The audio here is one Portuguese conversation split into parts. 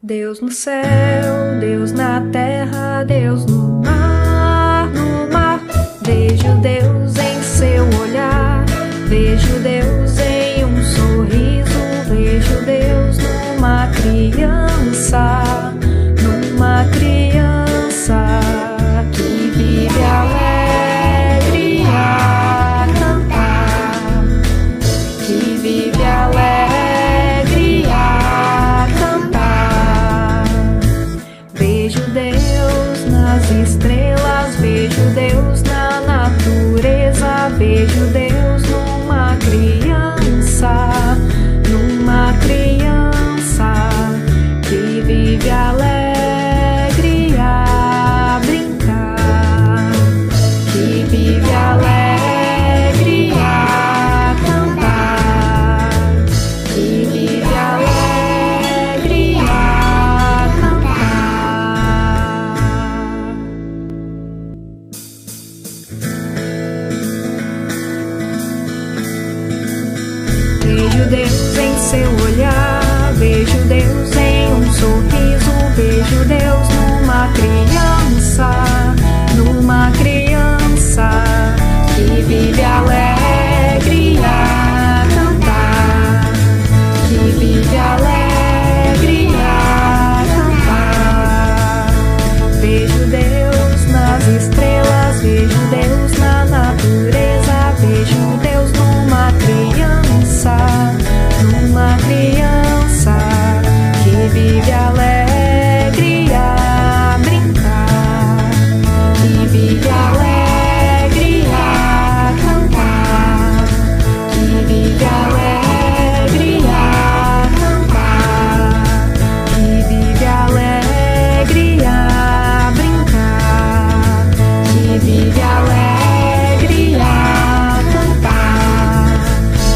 Deus no céu, Deus na terra, Deus no mar, no mar. Vejo Deus em seu olhar, vejo Deus em um sorriso, vejo Deus numa criança que vive alegre a cantar, que vive alegre a cantar. Vejo Deus nas estrelas, vejo Deus na natureza, vejo Deus numa criança que vive alegre a brincar, que vive alegre a cantar, que vive alegre a cantar. Vejo Deus em seu olhar, vejo Deus em um sorriso, vejo Deus numa criança que vive alegre a cantar, que vive alegre a cantar. Vejo Deus nas estrelas, vejo Deus na natureza, vejo Deus numa criança que vive alegre a brincar, que vive alegre a cantar, que vive alegre a cantar, que vive alegre a brincar, que vive alegre a cantar,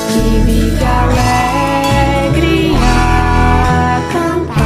que vive alegre a cantar.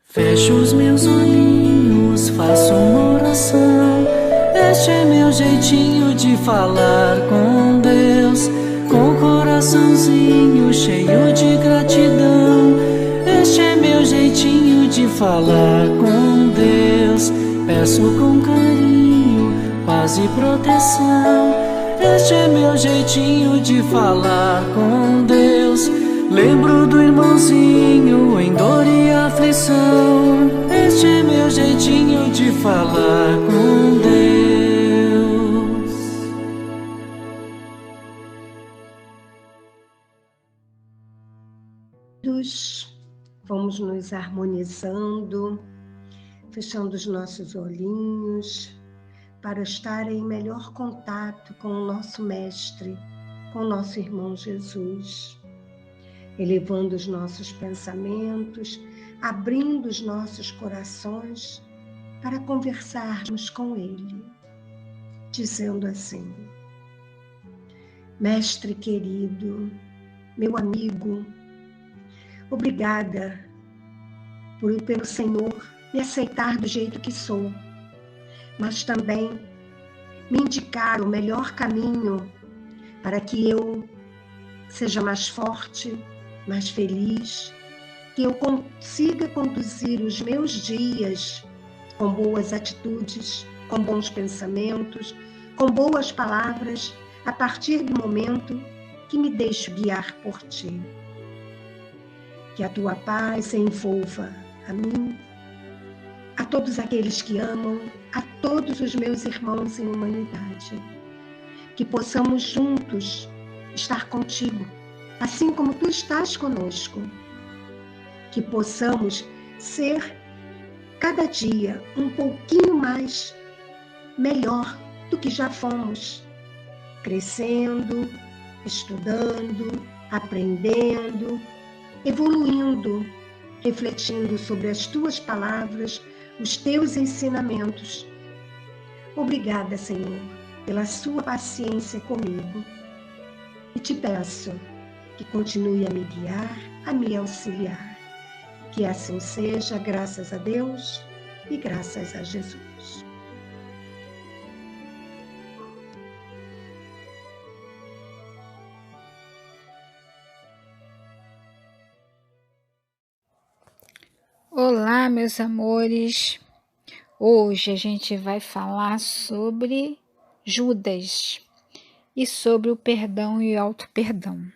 Fecho os meus olhinhos, faço uma oração. Este é meu jeitinho de falar com Deus, com o coraçãozinho cheio de gratidão. Este é meu jeitinho de falar com Deus. Peço com carinho, paz e proteção. Este é meu jeitinho de falar com Deus. Lembro do irmãozinho em dor e aflição. Este é meu jeitinho de falar com Deus. Vamos nos harmonizando, fechando os nossos olhinhos para estar em melhor contato com o nosso Mestre, com o nosso irmão Jesus, elevando os nossos pensamentos, abrindo os nossos corações para conversarmos com Ele, dizendo assim: Mestre querido, meu amigo, obrigada pelo Senhor me aceitar do jeito que sou, mas também me indicar o melhor caminho para que eu seja mais forte, mais feliz, que eu consiga conduzir os meus dias com boas atitudes, com bons pensamentos, com boas palavras, a partir do momento que me deixo guiar por Ti. Que a Tua paz envolva a mim, a todos aqueles que amam, a todos os meus irmãos em humanidade. Que possamos juntos estar contigo, assim como Tu estás conosco. Que possamos ser cada dia um pouquinho mais melhor do que já fomos, crescendo, estudando, aprendendo, evoluindo, refletindo sobre as Tuas palavras, os Teus ensinamentos. Obrigada, Senhor, pela Sua paciência comigo. E Te peço que continue a me guiar, a me auxiliar. Que assim seja, graças a Deus e graças a Jesus. Olá, meus amores. Hoje a gente vai falar sobre Judas e sobre o perdão e o auto-perdão.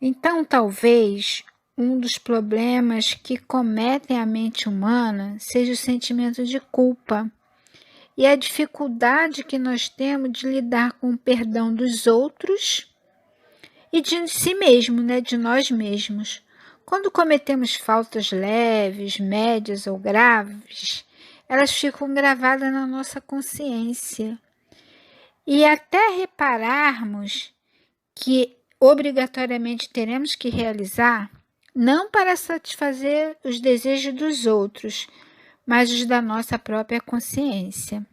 Então, talvez um dos problemas que cometem a mente humana seja o sentimento de culpa e a dificuldade que nós temos de lidar com o perdão dos outros e de si mesmo, de nós mesmos. Quando cometemos faltas leves, médias ou graves, elas ficam gravadas na nossa consciência. E até repararmos que obrigatoriamente teremos que realizar, não para satisfazer os desejos dos outros, mas os da nossa própria consciência.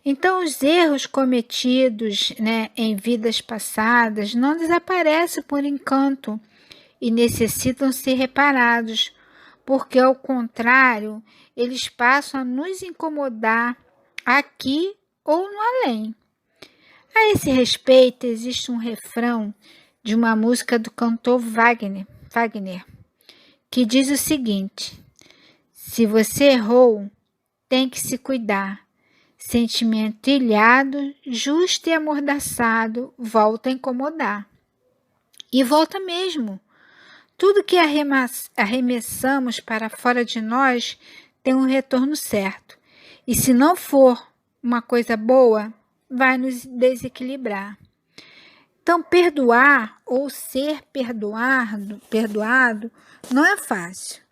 Então, os erros cometidos em vidas passadas não desaparecem por encanto e necessitam ser reparados, porque, ao contrário, eles passam a nos incomodar aqui ou no além. A esse respeito, existe um refrão de uma música do cantor Wagner, que diz o seguinte: se você errou, tem que se cuidar. Sentimento ilhado, justo e amordaçado, volta a incomodar. E volta mesmo. Tudo que arremessamos para fora de nós tem um retorno certo. E se não for uma coisa boa, vai nos desequilibrar. Então, perdoar ou ser perdoado não é fácil.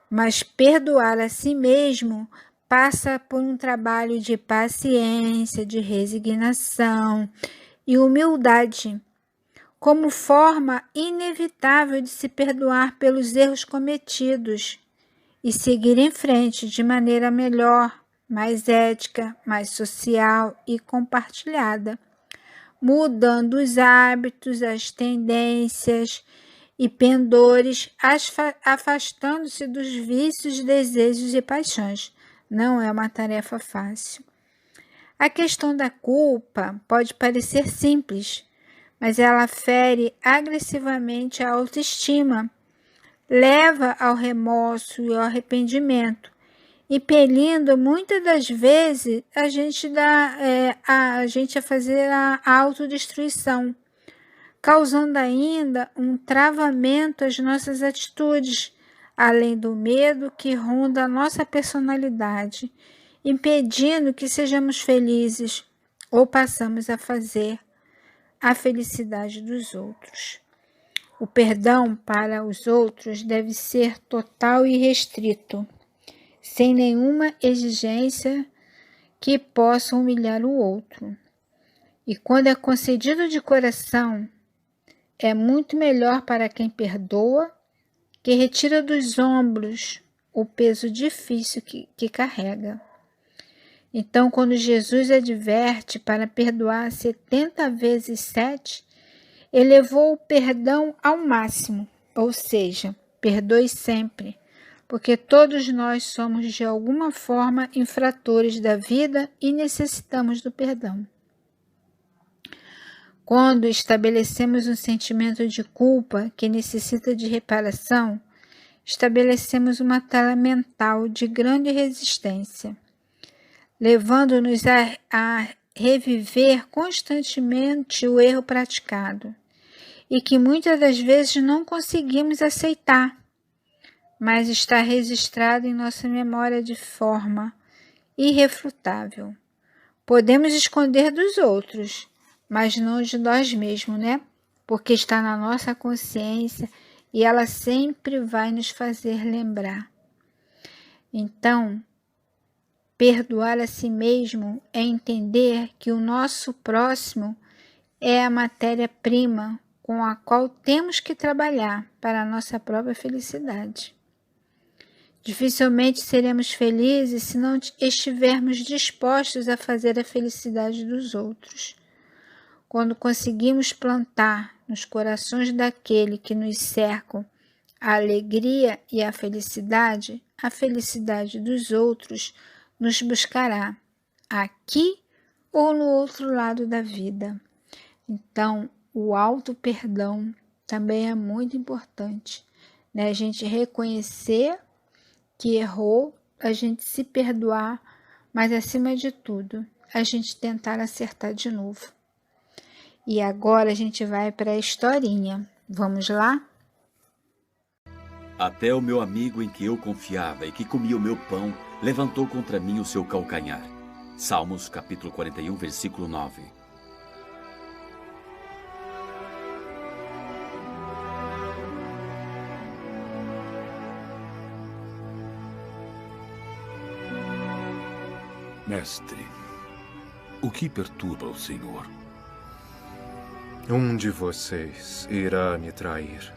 Mas perdoar a si mesmo passa por um trabalho de paciência, de resignação e humildade, como forma inevitável de se perdoar pelos erros cometidos e seguir em frente de maneira melhor, mais ética, mais social e compartilhada, mudando os hábitos, as tendências e pendores, afastando-se dos vícios, desejos e paixões. Não é uma tarefa fácil. A questão da culpa pode parecer simples, mas ela fere agressivamente a autoestima, leva ao remorso e ao arrependimento, impelindo muitas das vezes a gente a fazer a autodestruição, causando ainda um travamento às nossas atitudes, além do medo que ronda a nossa personalidade, impedindo que sejamos felizes ou passamos a fazer a felicidade dos outros. O perdão para os outros deve ser total e restrito, sem nenhuma exigência que possa humilhar o outro. E quando é concedido de coração, é muito melhor para quem perdoa, que retira dos ombros o peso difícil que carrega. Então, quando Jesus adverte para perdoar 70 vezes 7, elevou o perdão ao máximo, ou seja, perdoe sempre, porque todos nós somos de alguma forma infratores da vida e necessitamos do perdão. Quando estabelecemos um sentimento de culpa que necessita de reparação, estabelecemos uma tela mental de grande resistência, levando-nos a reviver constantemente o erro praticado e que muitas das vezes não conseguimos aceitar, mas está registrado em nossa memória de forma irrefutável. Podemos esconder dos outros, mas não de nós mesmos, Porque está na nossa consciência e ela sempre vai nos fazer lembrar. Então, perdoar a si mesmo é entender que o nosso próximo é a matéria-prima com a qual temos que trabalhar para a nossa própria felicidade. Dificilmente seremos felizes se não estivermos dispostos a fazer a felicidade dos outros. Quando conseguimos plantar nos corações daquele que nos cercam a alegria e a felicidade dos outros nos buscará, aqui ou no outro lado da vida. Então, o auto-perdão também é muito importante. né? A gente reconhecer que errou, a gente se perdoar, mas acima de tudo, a gente tentar acertar de novo. E agora a gente vai para a historinha. Vamos lá? Até o meu amigo em que eu confiava e que comia o meu pão levantou contra mim o seu calcanhar. Salmos capítulo 41, versículo 9. Mestre, o que perturba o Senhor? Um de vocês irá me trair.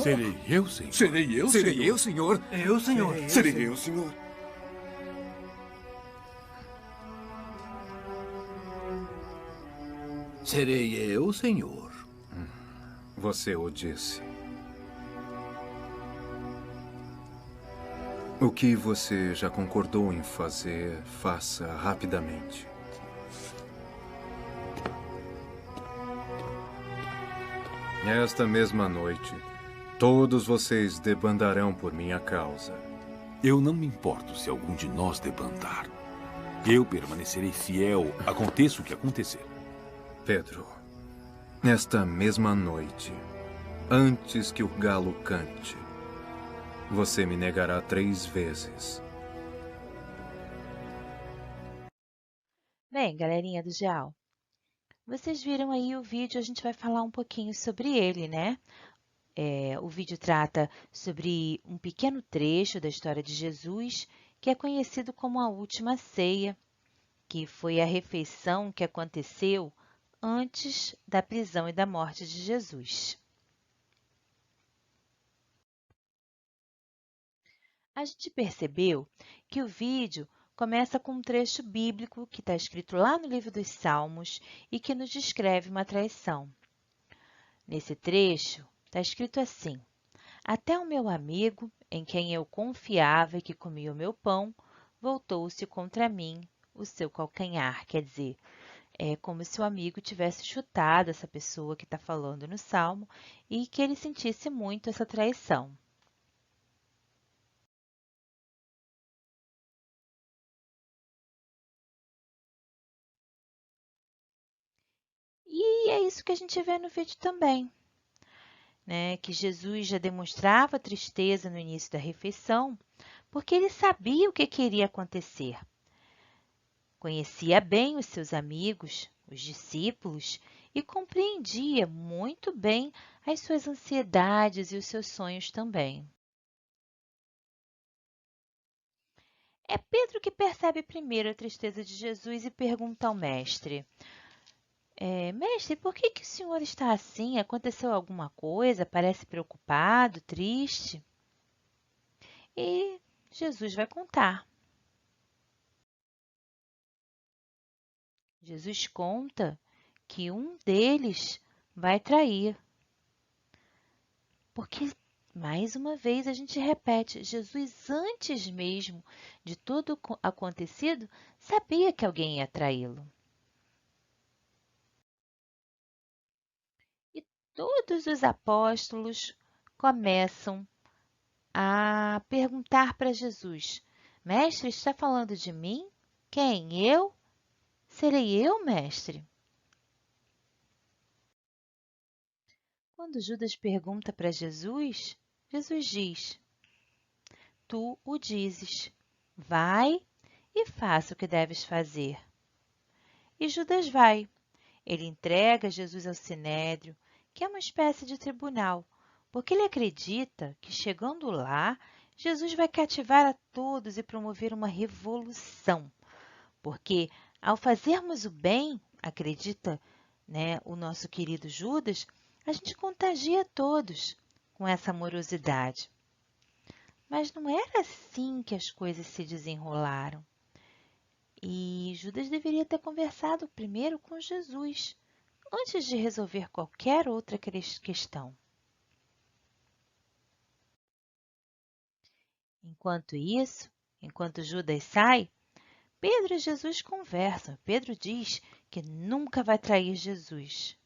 Serei eu, Senhor? Serei eu, Serei eu, Senhor? Eu, Senhor. Serei eu, Senhor? Serei eu, Senhor. Você o disse. O que você já concordou em fazer, faça rapidamente. Esta mesma noite, todos vocês debandarão por minha causa. Eu não me importo se algum de nós debandar. Eu permanecerei fiel, aconteça o que acontecer. Pedro, esta mesma noite, antes que o galo cante, você me negará 3 vezes. Bem, galerinha do Geal, vocês viram aí o vídeo, a gente vai falar um pouquinho sobre ele, né? O vídeo trata sobre um pequeno trecho da história de Jesus, que é conhecido como a Última Ceia, que foi a refeição que aconteceu antes da prisão e da morte de Jesus. A gente percebeu que o vídeo começa com um trecho bíblico que está escrito lá no livro dos Salmos e que nos descreve uma traição. Nesse trecho, está escrito assim: até o meu amigo, em quem eu confiava e que comia o meu pão, voltou-se contra mim o seu calcanhar. Quer dizer, é como se o amigo tivesse chutado essa pessoa que está falando no Salmo e que ele sentisse muito essa traição. E é isso que a gente vê no vídeo também, né? Que Jesus já demonstrava tristeza no início da refeição, porque ele sabia o que iria acontecer. Conhecia bem os seus amigos, os discípulos, e compreendia muito bem as suas ansiedades e os seus sonhos também. É Pedro que percebe primeiro a tristeza de Jesus e pergunta ao mestre: mestre, por que o senhor está assim? Aconteceu alguma coisa? Parece preocupado, triste? E Jesus vai contar. Jesus conta que um deles vai trair. Porque, mais uma vez, a gente repete, Jesus, antes mesmo de tudo acontecido, sabia que alguém ia traí-lo. E todos os apóstolos começam a perguntar para Jesus: mestre, está falando de mim? Quem? Eu? Serei eu, mestre? Quando Judas pergunta para Jesus, Jesus diz: tu o dizes, vai e faça o que deves fazer. E Judas vai. Ele entrega Jesus ao Sinédrio, que é uma espécie de tribunal, porque ele acredita que, chegando lá, Jesus vai cativar a todos e promover uma revolução. Porque, ao fazermos o bem, acredita, né, o nosso querido Judas, a gente contagia todos com essa amorosidade. Mas não era assim que as coisas se desenrolaram. E Judas deveria ter conversado primeiro com Jesus, antes de resolver qualquer outra questão. Enquanto isso, enquanto Judas sai, Pedro e Jesus conversam. Pedro diz que nunca vai trair Jesus.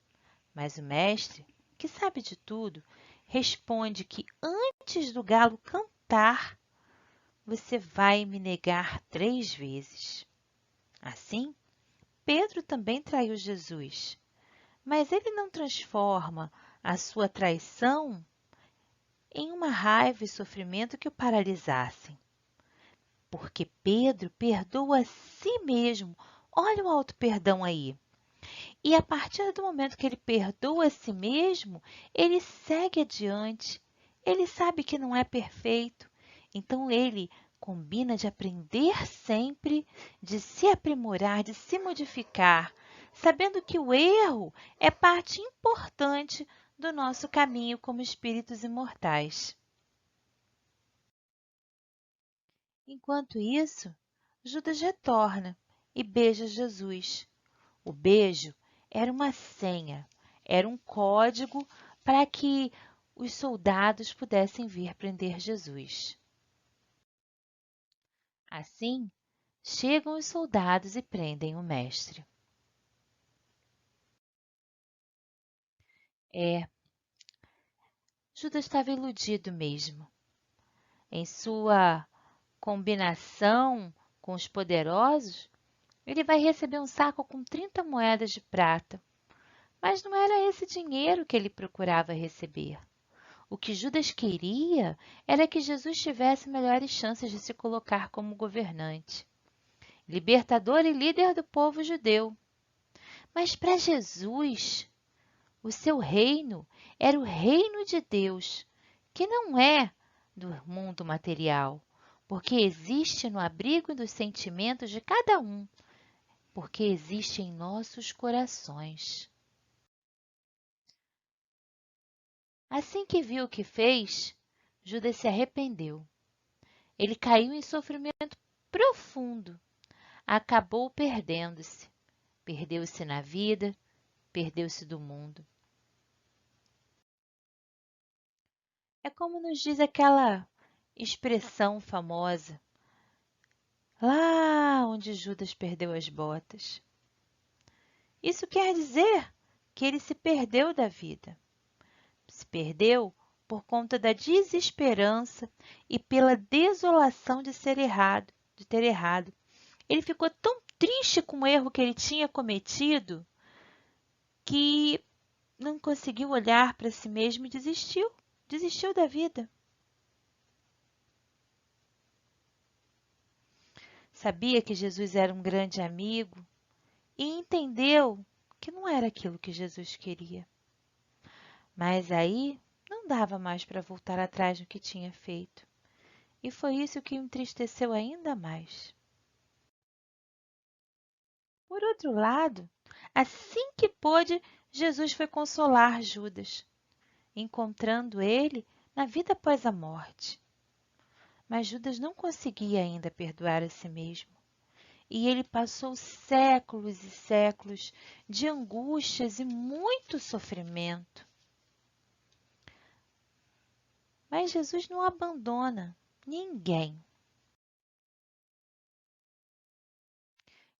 Mas o mestre, que sabe de tudo, responde que antes do galo cantar, você vai me negar 3 vezes. Assim, Pedro também traiu Jesus, mas ele não transforma a sua traição em uma raiva e sofrimento que o paralisassem. Porque Pedro perdoa a si mesmo. Olha o auto-perdão aí. E a partir do momento que ele perdoa a si mesmo, ele segue adiante. Ele sabe que não é perfeito. Então ele combina de aprender sempre, de se aprimorar, de se modificar, sabendo que o erro é parte importante do nosso caminho como espíritos imortais. Enquanto isso, Judas retorna e beija Jesus. O beijo era uma senha, era um código para que os soldados pudessem vir prender Jesus. Assim, chegam os soldados e prendem o mestre. Judas estava iludido mesmo. Em sua combinação com os poderosos, ele vai receber um saco com 30 moedas de prata. Mas não era esse dinheiro que ele procurava receber. O que Judas queria era que Jesus tivesse melhores chances de se colocar como governante, libertador e líder do povo judeu. Mas para Jesus, o seu reino era o reino de Deus, que não é do mundo material, porque existe no abrigo dos sentimentos de cada um, porque existe em nossos corações. Assim que viu o que fez, Judas se arrependeu. Ele caiu em sofrimento profundo. Acabou perdendo-se. Perdeu-se na vida, perdeu-se do mundo. É como nos diz aquela expressão famosa, lá onde Judas perdeu as botas. Isso quer dizer que ele se perdeu da vida. Se perdeu por conta da desesperança e pela desolação de ser errado, de ter errado. Ele ficou tão triste com o erro que ele tinha cometido que não conseguiu olhar para si mesmo e desistiu da vida. Sabia que Jesus era um grande amigo e entendeu que não era aquilo que Jesus queria. Mas aí não dava mais para voltar atrás no que tinha feito. E foi isso que o entristeceu ainda mais. Por outro lado, assim que pôde, Jesus foi consolar Judas, encontrando ele na vida após a morte. Mas Judas não conseguia ainda perdoar a si mesmo. E ele passou séculos e séculos de angústias e muito sofrimento. Mas Jesus não abandona ninguém.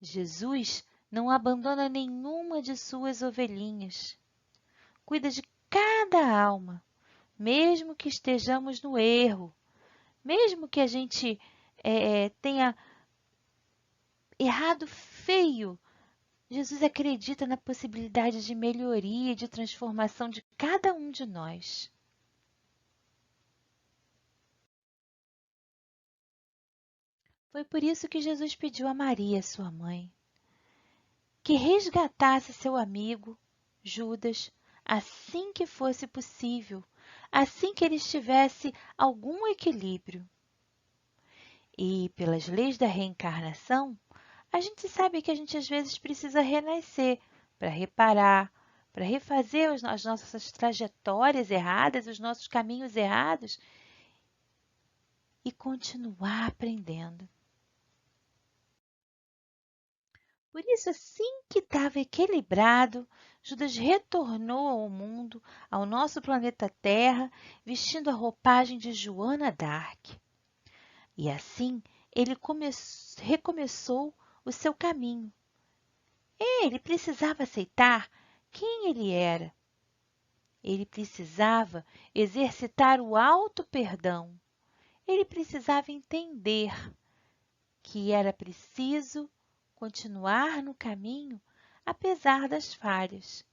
Jesus não abandona nenhuma de suas ovelhinhas. Cuida de cada alma, mesmo que estejamos no erro, mesmo que a gente tenha errado feio. Jesus acredita na possibilidade de melhoria e de transformação de cada um de nós. Foi por isso que Jesus pediu a Maria, sua mãe, que resgatasse seu amigo, Judas, assim que fosse possível, assim que ele tivesse algum equilíbrio. E pelas leis da reencarnação, a gente sabe que a gente às vezes precisa renascer para reparar, para refazer as nossas trajetórias erradas, os nossos caminhos errados e continuar aprendendo. Por isso, assim que estava equilibrado, Judas retornou ao mundo, ao nosso planeta Terra, vestindo a roupagem de Joana d'Arc. E assim, ele recomeçou o seu caminho. Ele precisava aceitar quem ele era Ele precisava exercitar o auto-perdão. Ele precisava entender que era preciso continuar no caminho apesar das falhas.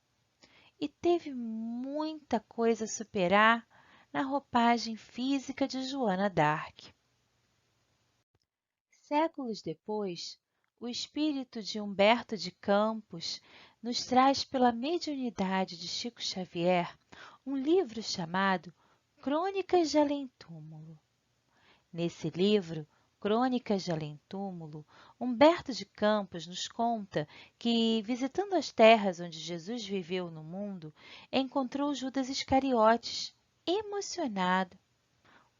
E teve muita coisa a superar na roupagem física de Joana d'Arc. Séculos depois, o espírito de Humberto de Campos nos traz pela mediunidade de Chico Xavier um livro chamado Crônicas de Além-Túmulo. Nesse livro, Crônicas de Além-Túmulo, Humberto de Campos nos conta que, visitando as terras onde Jesus viveu no mundo, encontrou Judas Iscariotes, emocionado,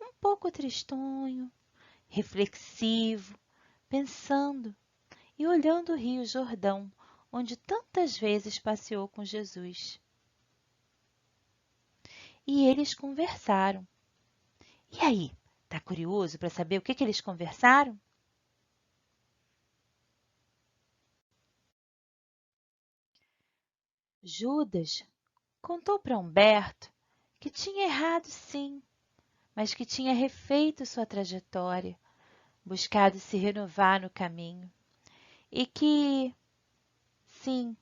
um pouco tristonho, reflexivo, pensando e olhando o Rio Jordão, onde tantas vezes passeou com Jesus. E eles conversaram. E aí, tá curioso para saber o que eles conversaram? Judas contou para Humberto que tinha errado sim, mas que tinha refeito sua trajetória, buscado se renovar no caminho e que, sim,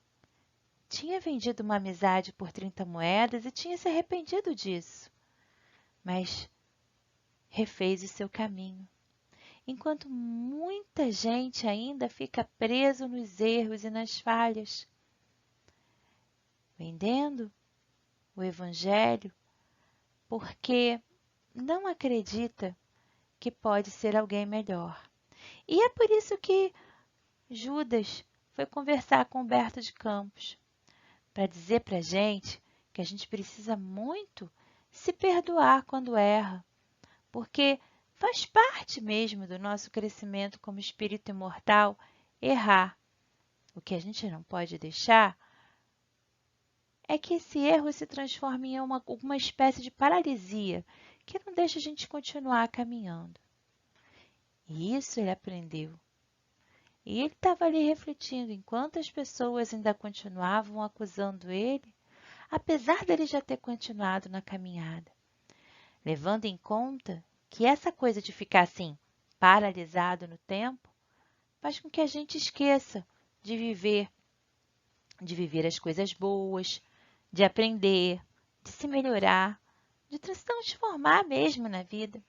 tinha vendido uma amizade por 30 moedas e tinha se arrependido disso, mas refez o seu caminho, enquanto muita gente ainda fica preso nos erros e nas falhas, vendendo o Evangelho porque não acredita que pode ser alguém melhor. E é por isso que Judas foi conversar com Humberto de Campos, para dizer para a gente que a gente precisa muito se perdoar quando erra, porque faz parte mesmo do nosso crescimento como espírito imortal errar. O que a gente não pode deixar é que esse erro se transforme em uma espécie de paralisia que não deixa a gente continuar caminhando. E isso ele aprendeu. E ele estava ali refletindo enquanto as pessoas ainda continuavam acusando ele, apesar dele já ter continuado na caminhada, levando em conta que essa coisa de ficar assim, paralisado no tempo, faz com que a gente esqueça de viver as coisas boas, de aprender, de se melhorar, de se transformar mesmo na vida.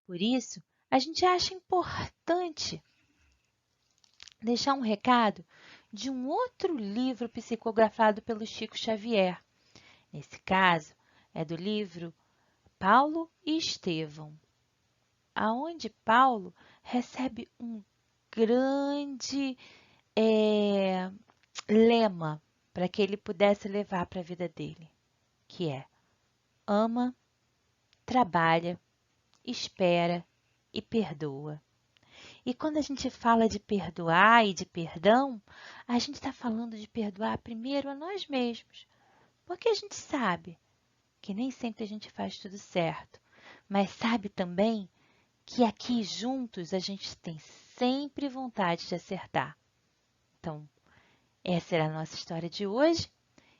Por isso, a gente acha importante deixar um recado de um outro livro psicografado pelo Chico Xavier. Nesse caso, é do livro Paulo e Estevão, aonde Paulo recebe um grande lema para que ele pudesse levar para a vida dele, que é: ama, trabalha, espera e perdoa. E quando a gente fala de perdoar e de perdão, a gente está falando de perdoar primeiro a nós mesmos, porque a gente sabe que nem sempre a gente faz tudo certo, mas sabe também que aqui juntos a gente tem sempre vontade de acertar. Então, essa era a nossa história de hoje.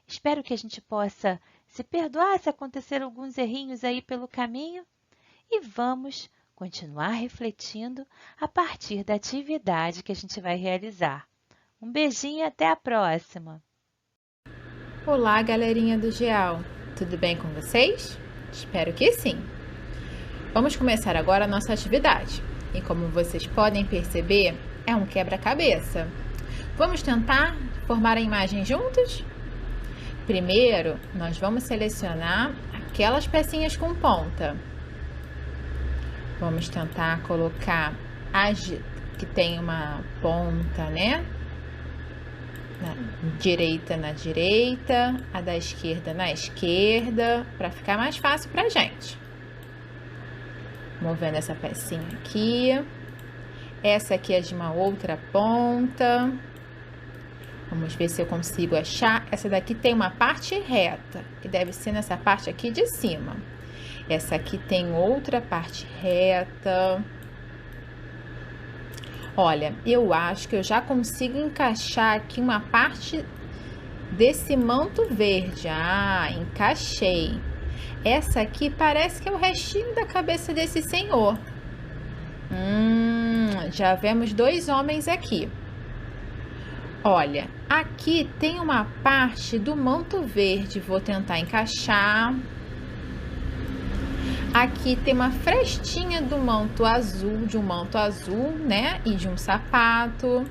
Espero que a gente possa se perdoar se acontecer alguns errinhos aí pelo caminho e vamos continuar refletindo a partir da atividade que a gente vai realizar. Um beijinho e até a próxima! Olá, galerinha do GEAL! Tudo bem com vocês? Espero que sim! Vamos começar agora a nossa atividade. E como vocês podem perceber, é um quebra-cabeça. Vamos tentar formar a imagem juntos? Primeiro, nós vamos selecionar aquelas pecinhas com ponta. Vamos tentar colocar as que tem uma ponta, né? Na direita, a da esquerda na esquerda, para ficar mais fácil pra gente. Movendo essa pecinha aqui. Essa aqui é de uma outra ponta. Vamos ver se eu consigo achar. Essa daqui tem uma parte reta, que deve ser nessa parte aqui de cima. Essa aqui tem outra parte reta. Olha, eu acho que eu já consigo encaixar aqui uma parte desse manto verde. Ah, encaixei. Essa aqui parece que é o restinho da cabeça desse senhor. Já vemos 2 homens aqui. Olha, aqui tem uma parte do manto verde. Vou tentar encaixar. Aqui tem uma frestinha do manto azul, de um manto azul, né? E de um sapato.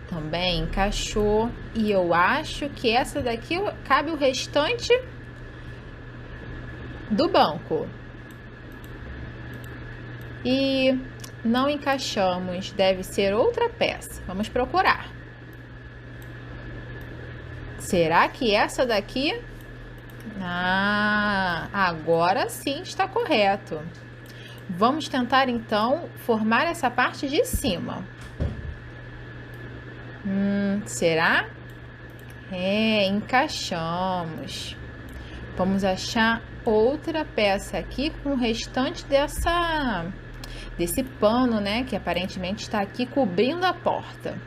Também encaixou. E eu acho que essa daqui cabe o restante do banco. E não encaixamos. Deve ser outra peça. Vamos procurar. Será que essa daqui... Ah, agora sim está correto. Vamos tentar então formar essa parte de cima. Será? Encaixamos. Vamos achar outra peça aqui com o restante desse pano, né? Que aparentemente está aqui cobrindo a porta.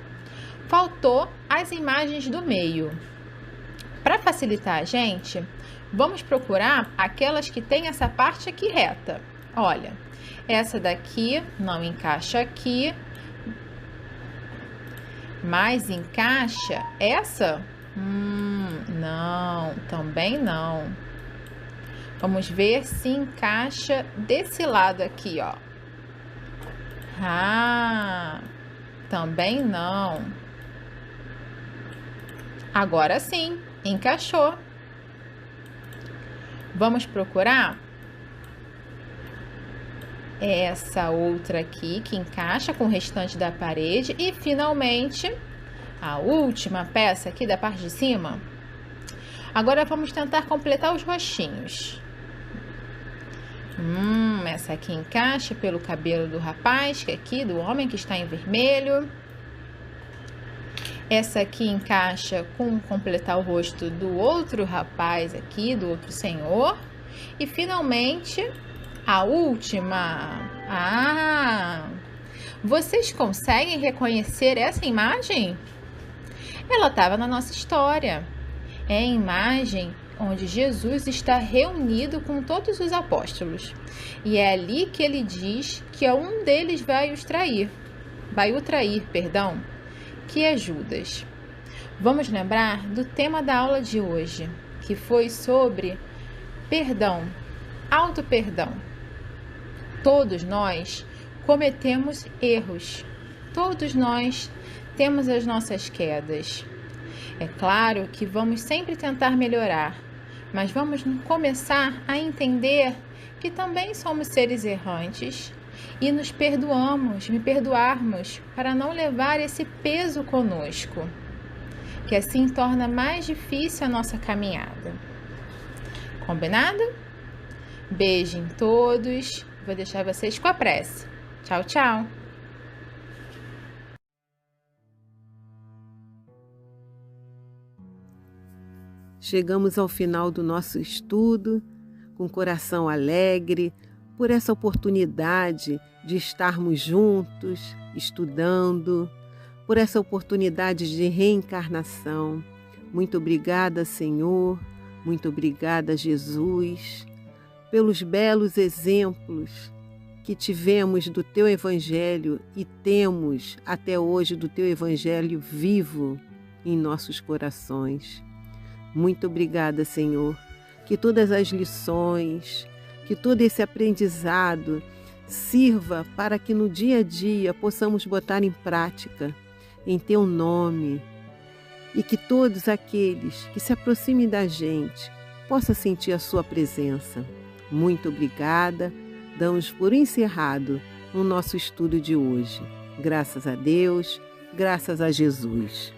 Faltou as imagens do meio. Para facilitar a gente, vamos procurar aquelas que tem essa parte aqui reta. Olha, essa daqui não encaixa aqui, mas encaixa essa? Não, também não. Vamos ver se encaixa desse lado aqui, ó. Ah, também não. Agora sim, encaixou. Vamos procurar essa outra aqui que encaixa com o restante da parede e finalmente a última peça aqui da parte de cima. Agora vamos tentar completar os rostinhos. Essa aqui encaixa pelo cabelo do rapaz, que é aqui, do homem que está em vermelho. Essa aqui encaixa com completar o rosto do outro rapaz aqui, do outro senhor. E finalmente, a última. Vocês conseguem reconhecer essa imagem? Ela estava na nossa história. É a imagem onde Jesus está reunido com todos os apóstolos. E é ali que ele diz que um deles vai o trair, que é Judas. Vamos lembrar do tema da aula de hoje, que foi sobre perdão, auto-perdão. Todos nós cometemos erros, todos nós temos as nossas quedas. É claro que vamos sempre tentar melhorar, mas vamos começar a entender que também somos seres errantes e me perdoarmos para não levar esse peso conosco, que assim torna mais difícil a nossa caminhada. Combinado? Beijo em todos. Vou deixar vocês com a prece. Tchau, tchau. Chegamos ao final do nosso estudo, com o coração alegre, por essa oportunidade de estarmos juntos, estudando, por essa oportunidade de reencarnação. Muito obrigada, Senhor, muito obrigada, Jesus, pelos belos exemplos que tivemos do Teu Evangelho e temos até hoje do Teu Evangelho vivo em nossos corações. Muito obrigada, Senhor, que todas as lições, que todo esse aprendizado sirva para que no dia a dia possamos botar em prática em Teu nome e que todos aqueles que se aproximem da gente possam sentir a Sua presença. Muito obrigada. Damos por encerrado o nosso estudo de hoje. Graças a Deus, graças a Jesus.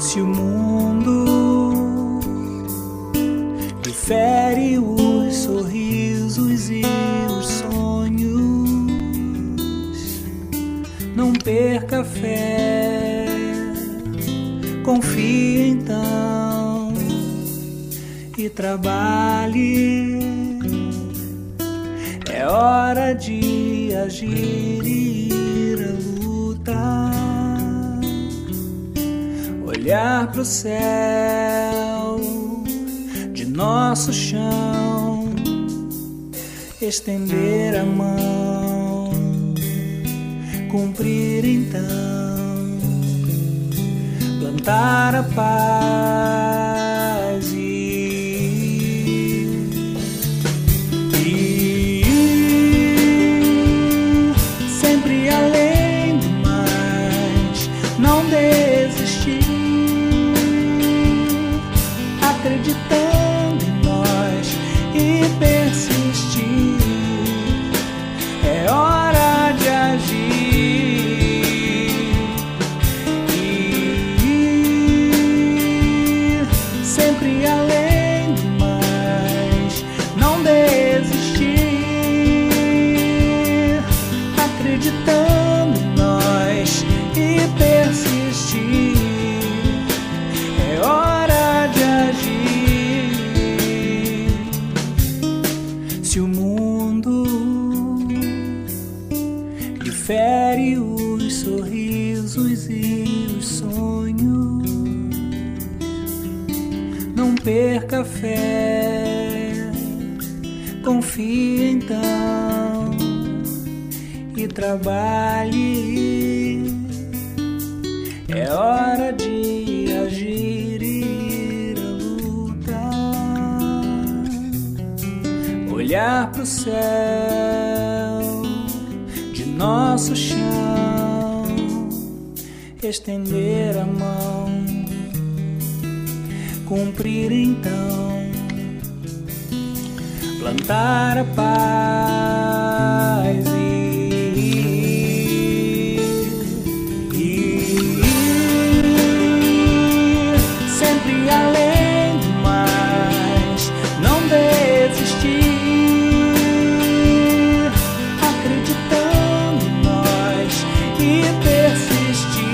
Se o mundo difere os sorrisos e os sonhos, não perca a fé, confie então e trabalhe. É hora de agir e ir à luta, olhar pro céu de nosso chão, estender a mão, cumprir então, plantar a paz e sempre além do mais, não desistir, acreditando em nós e persistir. É hora de agir e sempre além do mais, não desistir, acreditando em nós e persistir. É hora de agir. Se o mundo difere os sorrisos e os sonhos, não perca a fé, confie então e trabalhe. É hora de agir e ir à luta, olhar pro céu de nosso chão, estender a mão, cumprir então, plantar a paz sempre além do mais, não desistir, acreditando em nós e persistir.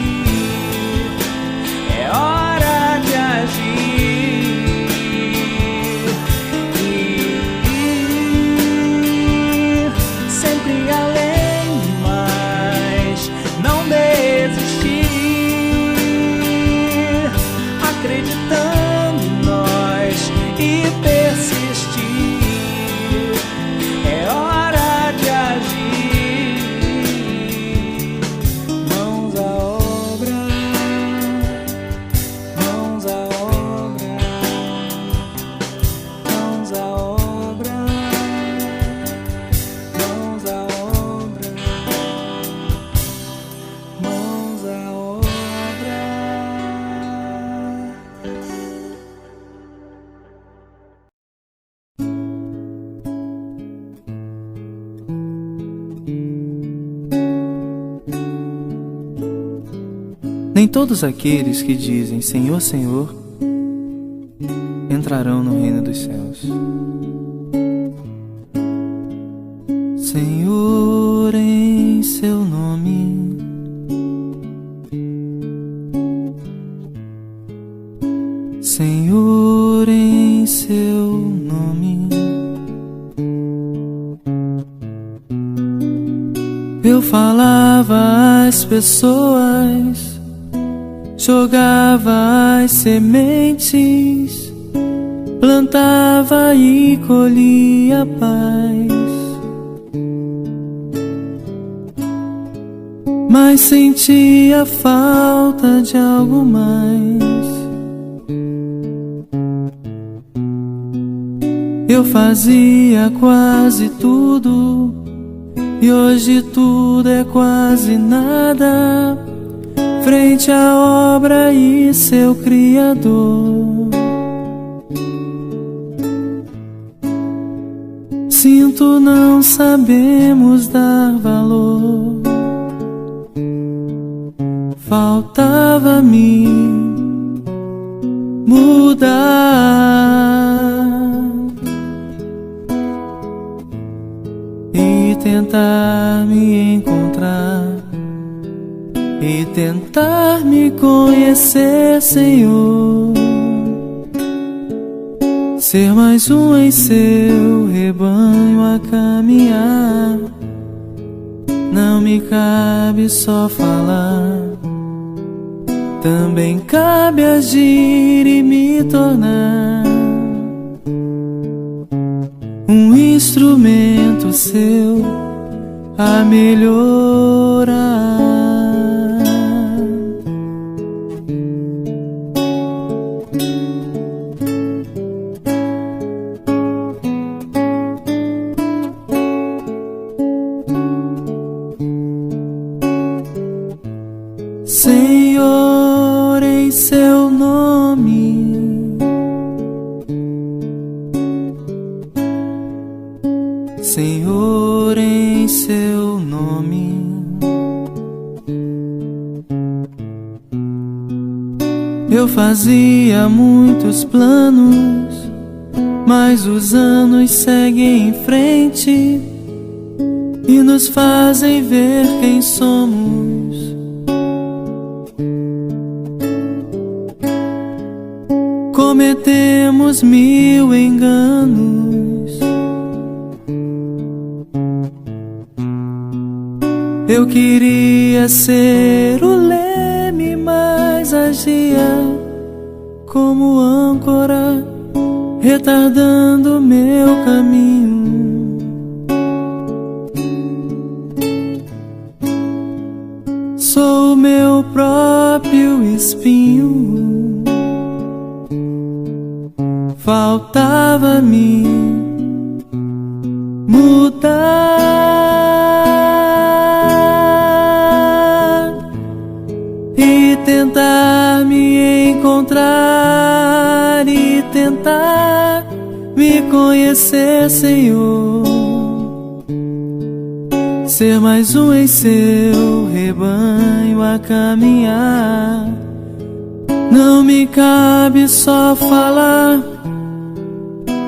É hora de agir e sempre além do mais, não desistir, acreditando em nós e persistir. É hora de agir. Mãos à obra, mãos à obra, mãos à obra, mãos à obra, mãos à obra. Nem todos aqueles que dizem Senhor, Senhor, entrarão no reino dos céus. Senhor, em seu nome, Senhor, em seu nome, eu falava às pessoas, jogava as sementes, plantava e colhia paz. Mas sentia falta de algo mais. Eu fazia quase tudo e hoje tudo é quase nada frente à obra e seu Criador. Sinto, não sabemos dar valor. Faltava-me mudar e tentar me encontrar e tentar me conhecer, Senhor. Ser mais um em seu rebanho a caminhar. Não me cabe só falar, também cabe agir e me tornar um instrumento seu a melhorar. Senhor, em seu nome, Senhor, em seu nome, eu fazia muitos planos, mas os anos seguem em frente e nos fazem ver quem somos. Cometemos 1000 enganos. Eu queria ser o leme, mas agia como âncora, retardando meu caminho. Sou meu próprio espinho. Faltava-me mudar e tentar me encontrar e tentar me conhecer, Senhor. Ser mais um em seu rebanho a caminhar. Não me cabe só falar,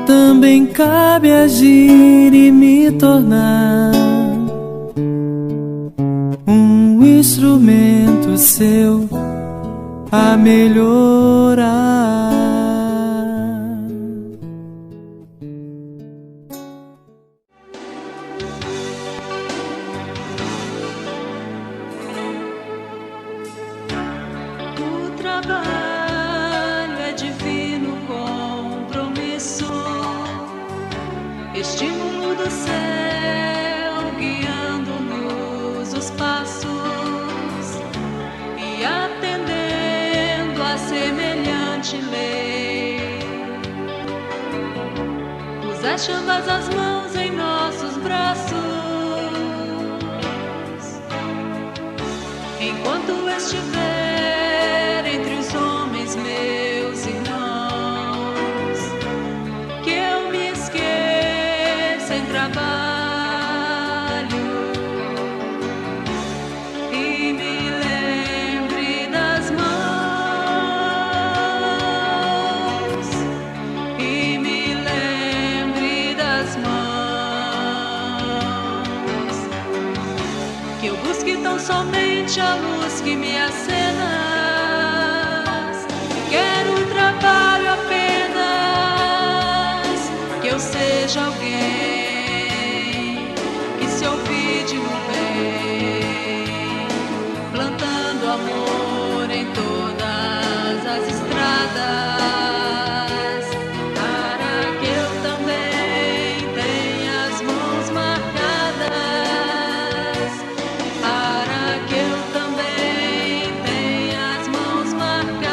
também cabe agir e me tornar um instrumento seu a melhorar. O trabalho é divino compromisso, estímulo do céu guiando-nos os passos e atendendo a semelhante lei. Usaste ambas as mãos em nossos braços, enquanto estiver entre os homens, meus irmãos, que eu me esqueça em trabalho e me lembre das mãos, e me lembre das mãos, que eu busque tão somente a luz que me acena. Quero um trabalho apenas, que eu seja alguém que se ouvide no bem, plantando amor em todas as estradas, para que eu também tenha as mãos marcadas, para que eu também tenha as mãos marcadas.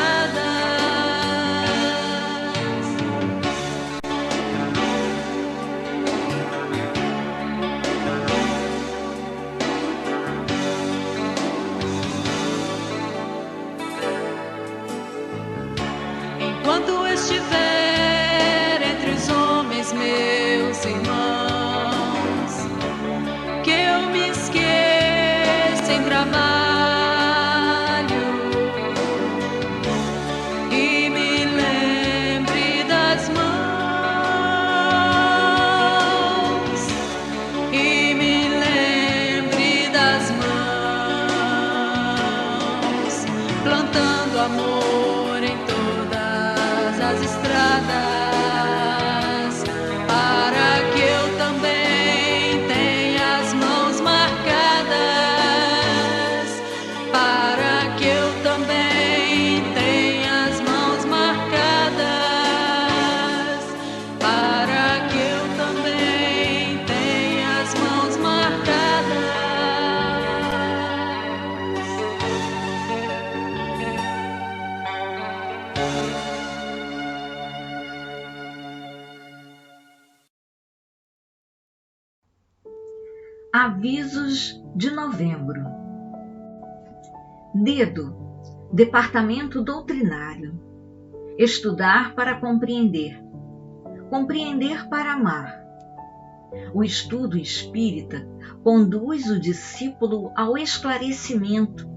amor em todas as estradas, para que eu também tenha as mãos marcadas, para que eu também tenha as mãos marcadas, para que eu também tenha as mãos marcadas. Avisos de novembro. Dedo, Departamento Doutrinário. Estudar para compreender. Compreender para amar. O estudo espírita conduz o discípulo ao esclarecimento,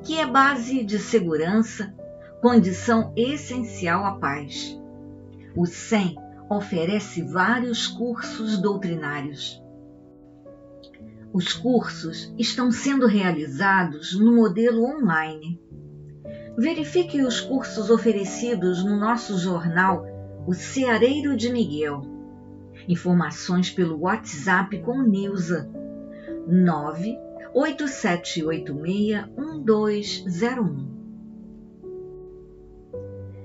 que é base de segurança, condição essencial à paz. O SEM oferece vários cursos doutrinários. Os cursos estão sendo realizados no modelo online. Verifique os cursos oferecidos no nosso jornal O Ceareiro de Informações pelo WhatsApp com Nilza 987861201.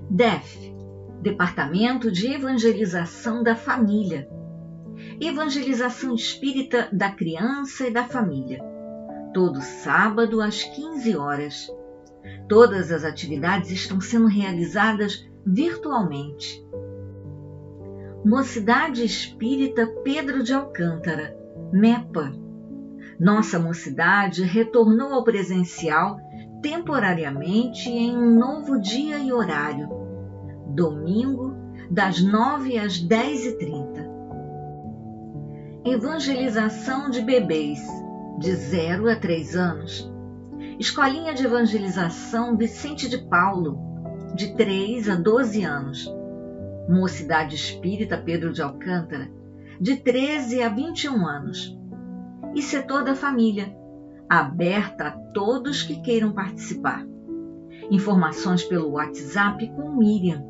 DEF, Departamento de Evangelização da Família. Evangelização Espírita da Criança e da Família. Todo sábado às 15 horas. Todas as atividades estão sendo realizadas virtualmente. Mocidade Espírita Pedro de Alcântara, MEPA. Nossa mocidade retornou ao presencial temporariamente em um novo dia e horário. Domingo, das 9 às 10h30. Evangelização de bebês, de 0 a 3 anos. Escolinha de Evangelização Vicente de Paulo, de 3 a 12 anos. Mocidade Espírita Pedro de Alcântara, de 13 a 21 anos. E Setor da Família, aberta a todos que queiram participar. Informações pelo WhatsApp com Miriam,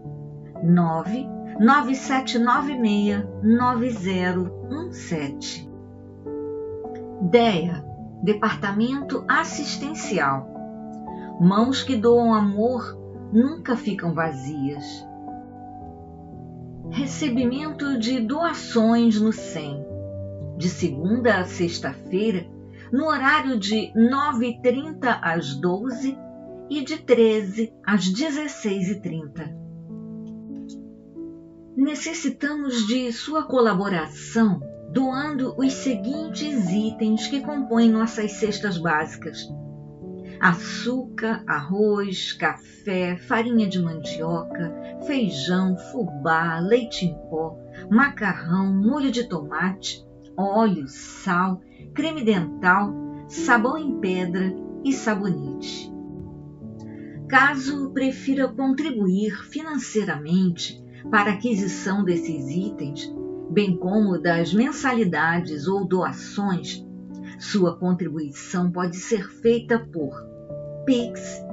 997969017. DEA, Departamento Assistencial. Mãos que doam amor nunca ficam vazias. Recebimento de doações no SEM, de segunda a sexta-feira, no horário de 9h30 às 12h e de 13 às 16h30. Necessitamos de sua colaboração doando os seguintes itens que compõem nossas cestas básicas: açúcar, arroz, café, farinha de mandioca, feijão, fubá, leite em pó, macarrão, molho de tomate, óleo, sal, creme dental, sabão em pedra e sabonete. Caso prefira contribuir financeiramente para a aquisição desses itens, bem como das mensalidades ou doações, sua contribuição pode ser feita por Pix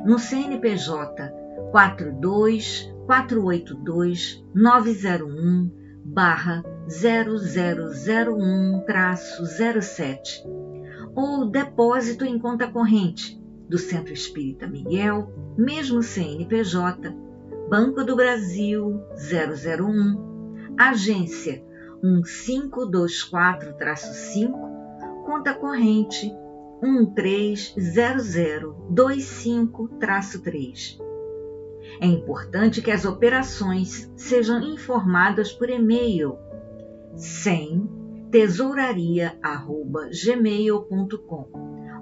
no CNPJ 4242901/0001-07 ou depósito em conta corrente do Centro Espírita Miguel, mesmo CNPJ, Banco do Brasil 001, Agência 1524-5, Conta Corrente 130025-3. É importante que as operações sejam informadas por e-mail sem@tesouraria.gmail.com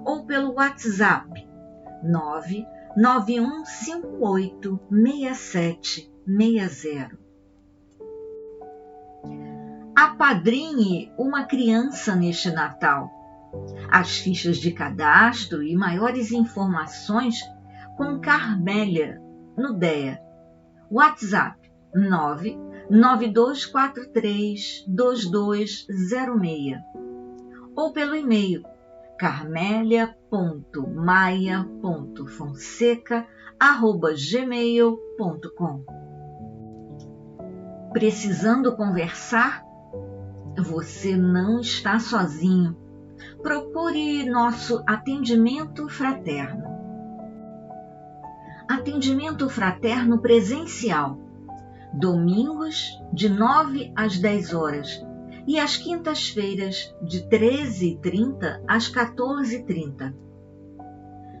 ou pelo WhatsApp 991586760. Apadrinhe uma criança neste Natal. As fichas de cadastro e maiores informações com Carmélia no DEA. WhatsApp 992432206 ou pelo e-mail carmelia.maia.fonseca gmail.com. Precisando conversar? Você não está sozinho. Procure nosso atendimento fraterno. Atendimento fraterno presencial. Domingos, de 9 às 10 horas. E às quintas-feiras, de 13h30 às 14h30.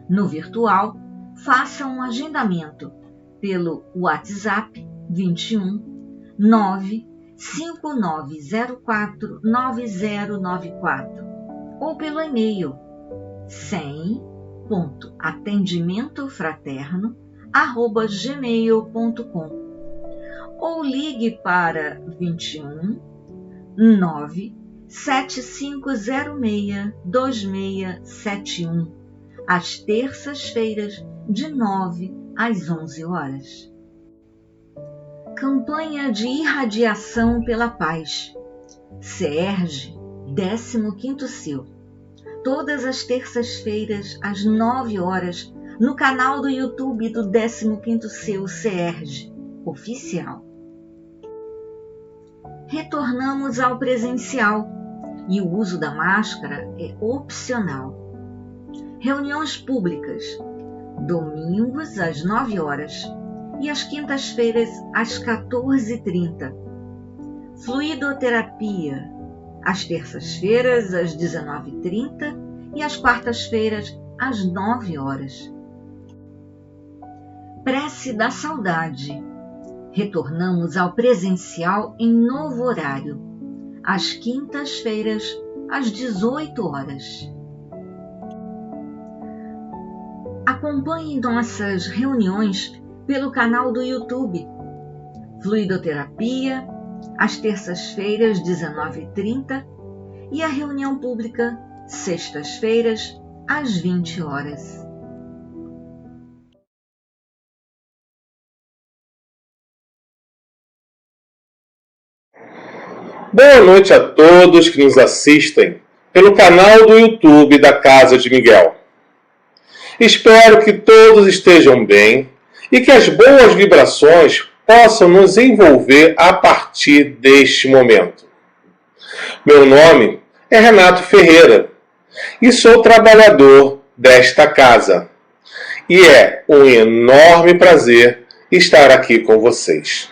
No virtual, faça um agendamento pelo WhatsApp 21 95904 9094 ou pelo e-mail 100.atendimentofraterno@gmail.com ou ligue para 21 97506-2671 às terças-feiras de 9 às 11 horas. Campanha de irradiação pela paz. CERJ, 15º CEU. Todas as terças-feiras às 9 horas no canal do YouTube do 15º CEU CERJ oficial. Retornamos ao presencial e o uso da máscara é opcional. Reuniões públicas, domingos às 9 horas e às quintas-feiras às 14h30. Fluidoterapia, às terças-feiras às 19h30 e às quartas-feiras às 9 horas. Prece da Saudade. Retornamos ao presencial em novo horário, às quintas-feiras, às 18 horas. Acompanhe nossas reuniões pelo canal do YouTube. Fluidoterapia, às terças-feiras, 19h30, e a reunião pública, sextas-feiras, às 20 horas. Boa noite a todos que nos assistem pelo canal do YouTube da Casa de Miguel. Espero que todos estejam bem e que as boas vibrações possam nos envolver a partir deste momento. Meu nome é Renato Ferreira e sou trabalhador desta casa. E é um enorme prazer estar aqui com vocês.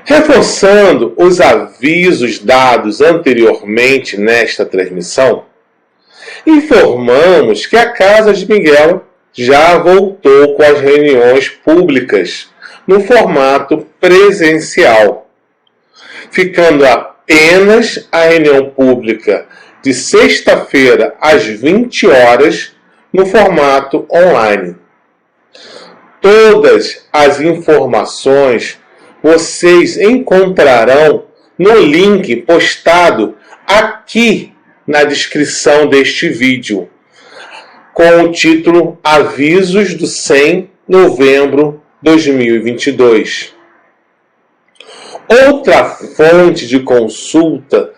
Reforçando os avisos dados anteriormente nesta transmissão, informamos que a Casa de Miguel já voltou com as reuniões públicas no formato presencial, ficando apenas a reunião pública de sexta-feira às 20 horas no formato online. Todas as informações vocês encontrarão no link postado aqui na descrição deste vídeo, com o título Avisos do 100 novembro 2022. Outra fonte de consulta,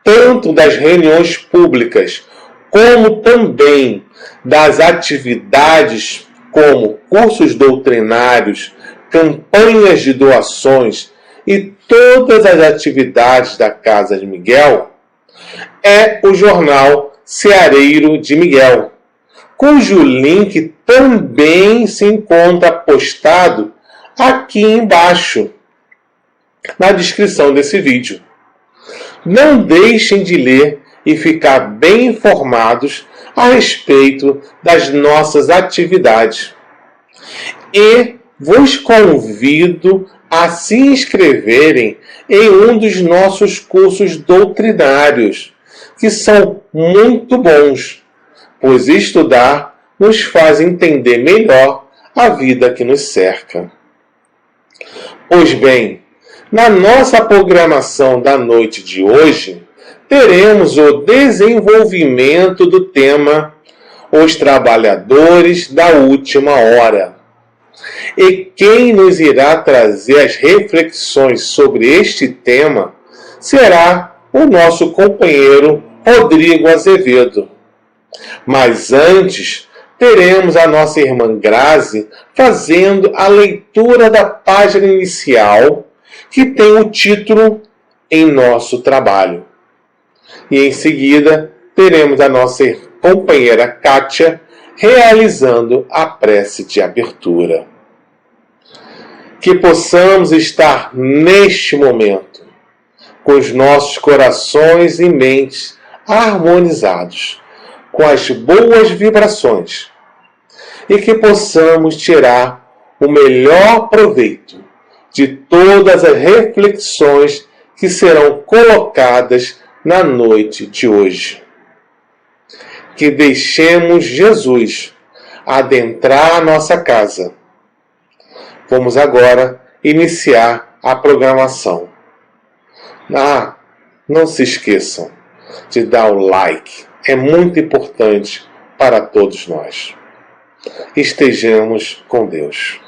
tanto das reuniões públicas, como também das atividades como cursos doutrinários, campanhas de doações e todas as atividades da Casa de Miguel, é o jornal Ceareiro de Miguel, cujo link também se encontra postado aqui embaixo, na descrição desse vídeo. Não deixem de ler e ficar bem informados a respeito das nossas atividades. E vos convido a se inscreverem em um dos nossos cursos doutrinários, que são muito bons, pois estudar nos faz entender melhor a vida que nos cerca. Pois bem, na nossa programação da noite de hoje, teremos o desenvolvimento do tema Os Trabalhadores da Última Hora. E quem nos irá trazer as reflexões sobre este tema será o nosso companheiro Rodrigo Azevedo. Mas antes, teremos a nossa irmã Grazi fazendo a leitura da página inicial, que tem o título Em Nosso Trabalho. E em seguida, teremos a nossa companheira Kátia realizando a prece de abertura. Que possamos estar neste momento com os nossos corações e mentes harmonizados com as boas vibrações e que possamos tirar o melhor proveito de todas as reflexões que serão colocadas na noite de hoje. Que deixemos Jesus adentrar a nossa casa. Vamos agora iniciar a programação. Não se esqueçam de dar o like. É muito importante para todos nós. Estejamos com Deus.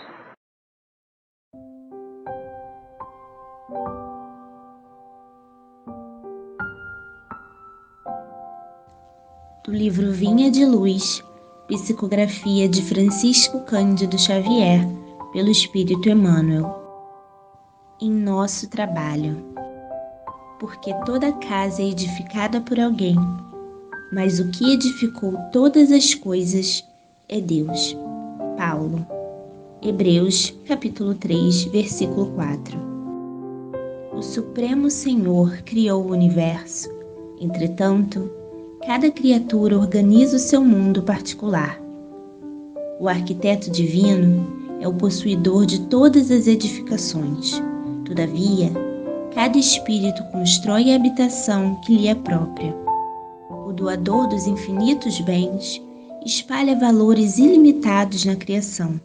Do livro Vinha de Luz, psicografia de Francisco Cândido Xavier, pelo Espírito Emmanuel. Em nosso trabalho. Porque toda casa é edificada por alguém, mas o que edificou todas as coisas é Deus. Paulo. Hebreus, capítulo 3, versículo 4. O Supremo Senhor criou o universo. Entretanto, cada criatura organiza o seu mundo particular. O arquiteto divino é o possuidor de todas as edificações. Todavia, cada espírito constrói a habitação que lhe é própria. O doador dos infinitos bens espalha valores ilimitados na criação.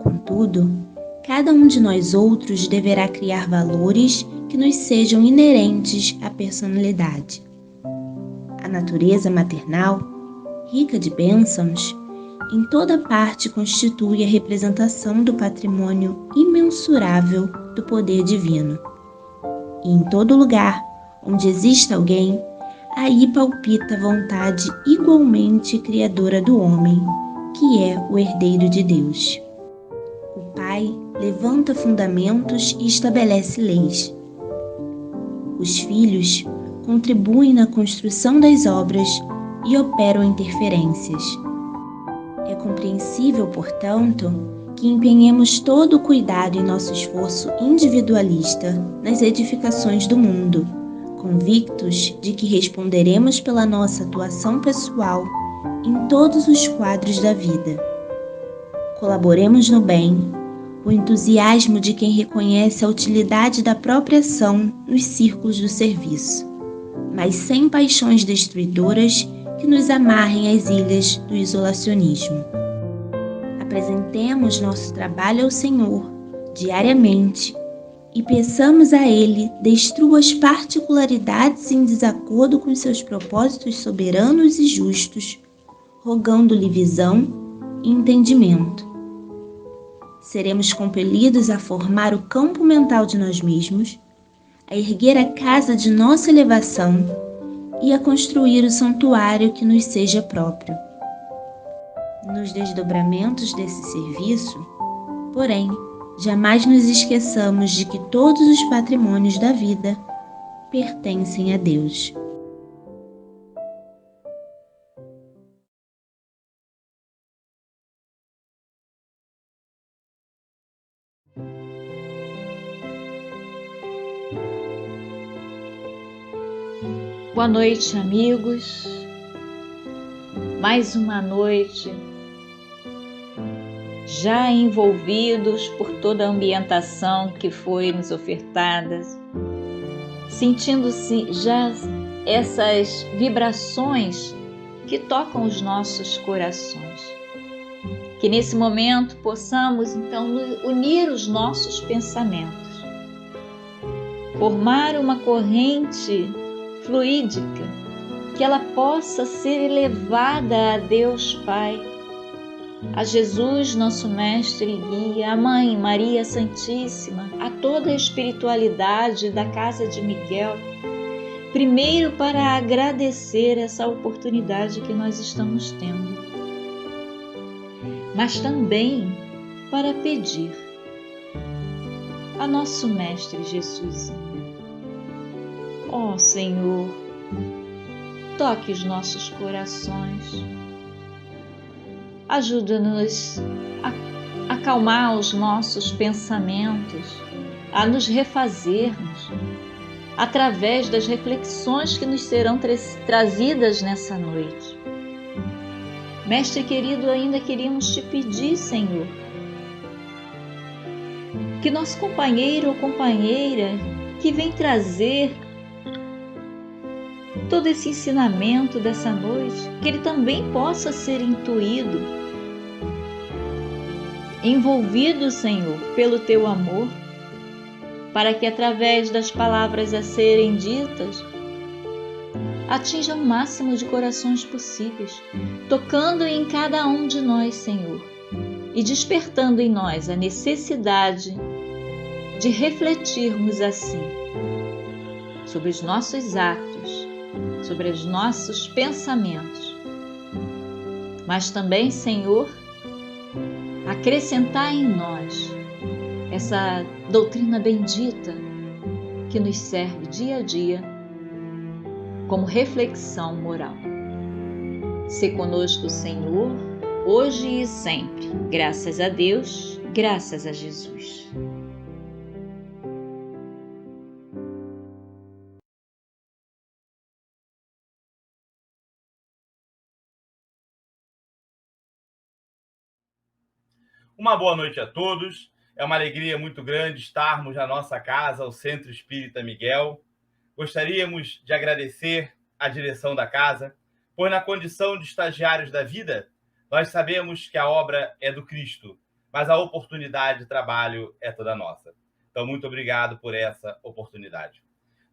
Contudo, cada um de nós outros deverá criar valores que nos sejam inerentes à personalidade. A natureza maternal, rica de bênçãos, em toda parte constitui a representação do patrimônio imensurável do poder divino. E em todo lugar onde existe alguém, aí palpita a vontade igualmente criadora do homem, que é o herdeiro de Deus. O Pai levanta fundamentos e estabelece leis. Os filhos contribuem na construção das obras e operam interferências. É compreensível, portanto, que empenhemos todo o cuidado em nosso esforço individualista nas edificações do mundo, convictos de que responderemos pela nossa atuação pessoal em todos os quadros da vida. Colaboremos no bem, o entusiasmo de quem reconhece a utilidade da própria ação nos círculos do serviço, mas sem paixões destruidoras que nos amarrem às ilhas do isolacionismo. Apresentemos nosso trabalho ao Senhor diariamente e peçamos a Ele destrua as particularidades em desacordo com seus propósitos soberanos e justos, rogando-lhe visão e entendimento. Seremos compelidos a formar o campo mental de nós mesmos, a erguer a casa de nossa elevação e a construir o santuário que nos seja próprio. Nos desdobramentos desse serviço, porém, jamais nos esqueçamos de que todos os patrimônios da vida pertencem a Deus. Boa noite, amigos. Mais uma noite já envolvidos por toda a ambientação que foi nos ofertada, sentindo-se já essas vibrações que tocam os nossos corações. Que nesse momento possamos então unir os nossos pensamentos, formar uma corrente fluídica, que ela possa ser elevada a Deus Pai, a Jesus, nosso Mestre e Guia, a Mãe Maria Santíssima, a toda a espiritualidade da Casa de Miguel, primeiro para agradecer essa oportunidade que nós estamos tendo mas também para pedir a nosso Mestre Jesus. Ó Senhor, toque os nossos corações, ajuda-nos a acalmar os nossos pensamentos, a nos refazermos através das reflexões que nos serão trazidas nessa noite. Mestre querido, ainda queríamos te pedir, Senhor, que nosso companheiro ou companheira que vem trazer todo esse ensinamento dessa noite, que ele também possa ser intuído, envolvido, Senhor, pelo teu amor, para que através das palavras a serem ditas, atinja o máximo de corações possíveis, tocando em cada um de nós, Senhor, e despertando em nós a necessidade de refletirmos assim sobre os nossos atos, sobre os nossos pensamentos, mas também, Senhor, acrescentar em nós essa doutrina bendita que nos serve dia a dia como reflexão moral. Se conosco, Senhor, hoje e sempre. Graças a Deus, graças a Jesus. Uma boa noite a todos. É uma alegria muito grande estarmos na nossa casa, o Centro Espírita Miguel. Gostaríamos de agradecer à direção da casa, pois na condição de estagiários da vida, nós sabemos que a obra é do Cristo, mas a oportunidade de trabalho é toda nossa. Então, muito obrigado por essa oportunidade.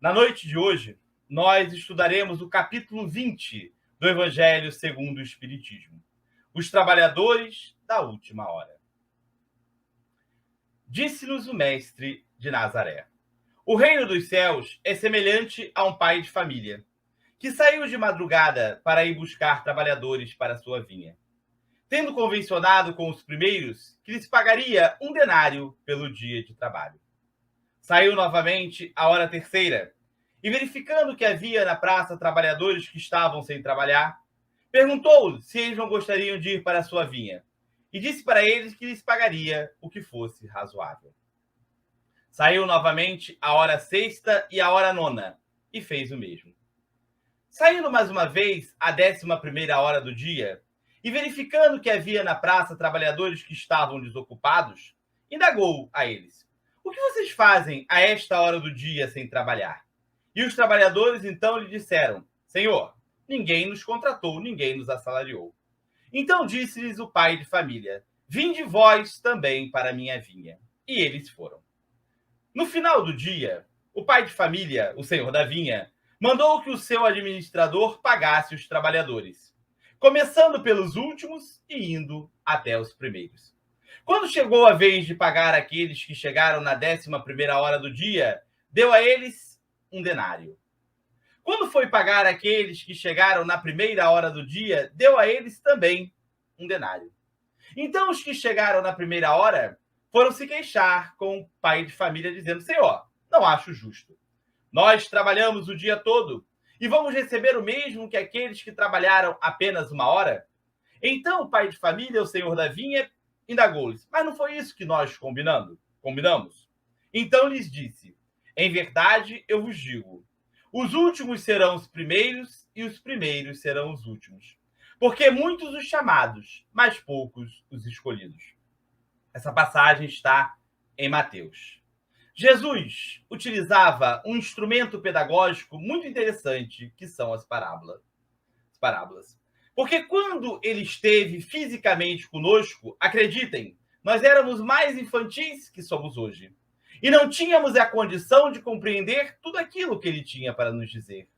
Na noite de hoje, nós estudaremos o capítulo 20 do Evangelho segundo o Espiritismo, os trabalhadores da última hora. Disse-nos o Mestre de Nazaré: o reino dos céus é semelhante a um pai de família, que saiu de madrugada para ir buscar trabalhadores para sua vinha, tendo convencionado com os primeiros que lhes pagaria 1 denário pelo dia de trabalho. Saiu novamente à hora terceira, e verificando que havia na praça trabalhadores que estavam sem trabalhar, perguntou-lhes se eles não gostariam de ir para a sua vinha, e disse para eles que lhes pagaria o que fosse razoável. Saiu novamente à hora sexta e à hora nona, e fez o mesmo. Saindo mais uma vez à 11ª hora do dia, e verificando que havia na praça trabalhadores que estavam desocupados, indagou a eles: o que vocês fazem a esta hora do dia sem trabalhar? E os trabalhadores então lhe disseram: Senhor, ninguém nos contratou, ninguém nos assalariou. Então disse-lhes o pai de família: vinde vós também para a minha vinha. E eles foram. No final do dia, o pai de família, o senhor da vinha, mandou que o seu administrador pagasse os trabalhadores, começando pelos últimos e indo até os primeiros. Quando chegou a vez de pagar aqueles que chegaram na 11ª hora do dia, deu a eles 1 denário. Quando foi pagar aqueles que chegaram na 1ª hora do dia, deu a eles também 1 denário. Então os que chegaram na 1ª hora foram se queixar com o pai de família, dizendo: Senhor, não acho justo. Nós trabalhamos o dia todo e vamos receber o mesmo que aqueles que trabalharam apenas 1 hora? Então o pai de família, o senhor da vinha, indagou-lhes: mas não foi isso que nós combinamos? Então lhes disse: em verdade eu vos digo, os últimos serão os primeiros e os primeiros serão os últimos. Porque muitos os chamados, mas poucos os escolhidos. Essa passagem está em Mateus. Jesus utilizava um instrumento pedagógico muito interessante, que são as parábolas. Porque quando ele esteve fisicamente conosco, acreditem, nós éramos mais infantis que somos hoje. E não tínhamos a condição de compreender tudo aquilo que ele tinha para nos dizer.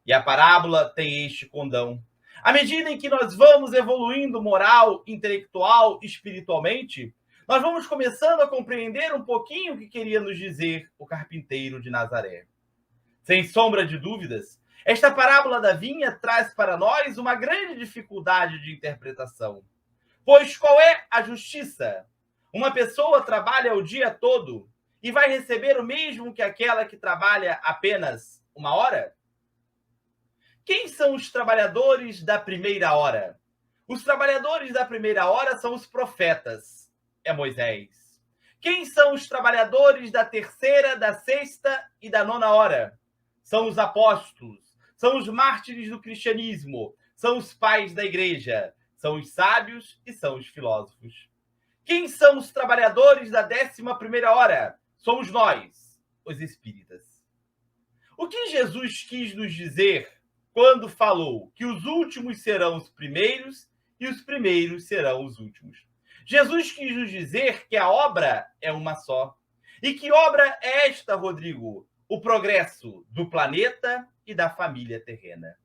E a parábola tem este condão. À medida em que nós vamos evoluindo moral, intelectual, espiritualmente, nós vamos começando a compreender um pouquinho o que queria nos dizer o carpinteiro de Nazaré. Sem sombra de dúvidas, esta parábola da vinha traz para nós uma grande dificuldade de interpretação. Pois qual é a justiça? Uma pessoa trabalha o dia todo e vai receber o mesmo que aquela que trabalha apenas 1 hora? Quem são os trabalhadores da primeira hora? Os trabalhadores da primeira hora são os profetas, é Moisés. Quem são os trabalhadores da terceira, da sexta e da 9ª hora? São os apóstolos, são os mártires do cristianismo, são os pais da igreja, são os sábios e são os filósofos. Quem são os trabalhadores da 11ª hora? Somos nós, os espíritas. O que Jesus quis nos dizer quando falou que os últimos serão os primeiros e os primeiros serão os últimos? Jesus quis nos dizer que a obra é uma só. E que obra é esta, Rodrigo? O progresso do planeta e da família terrena.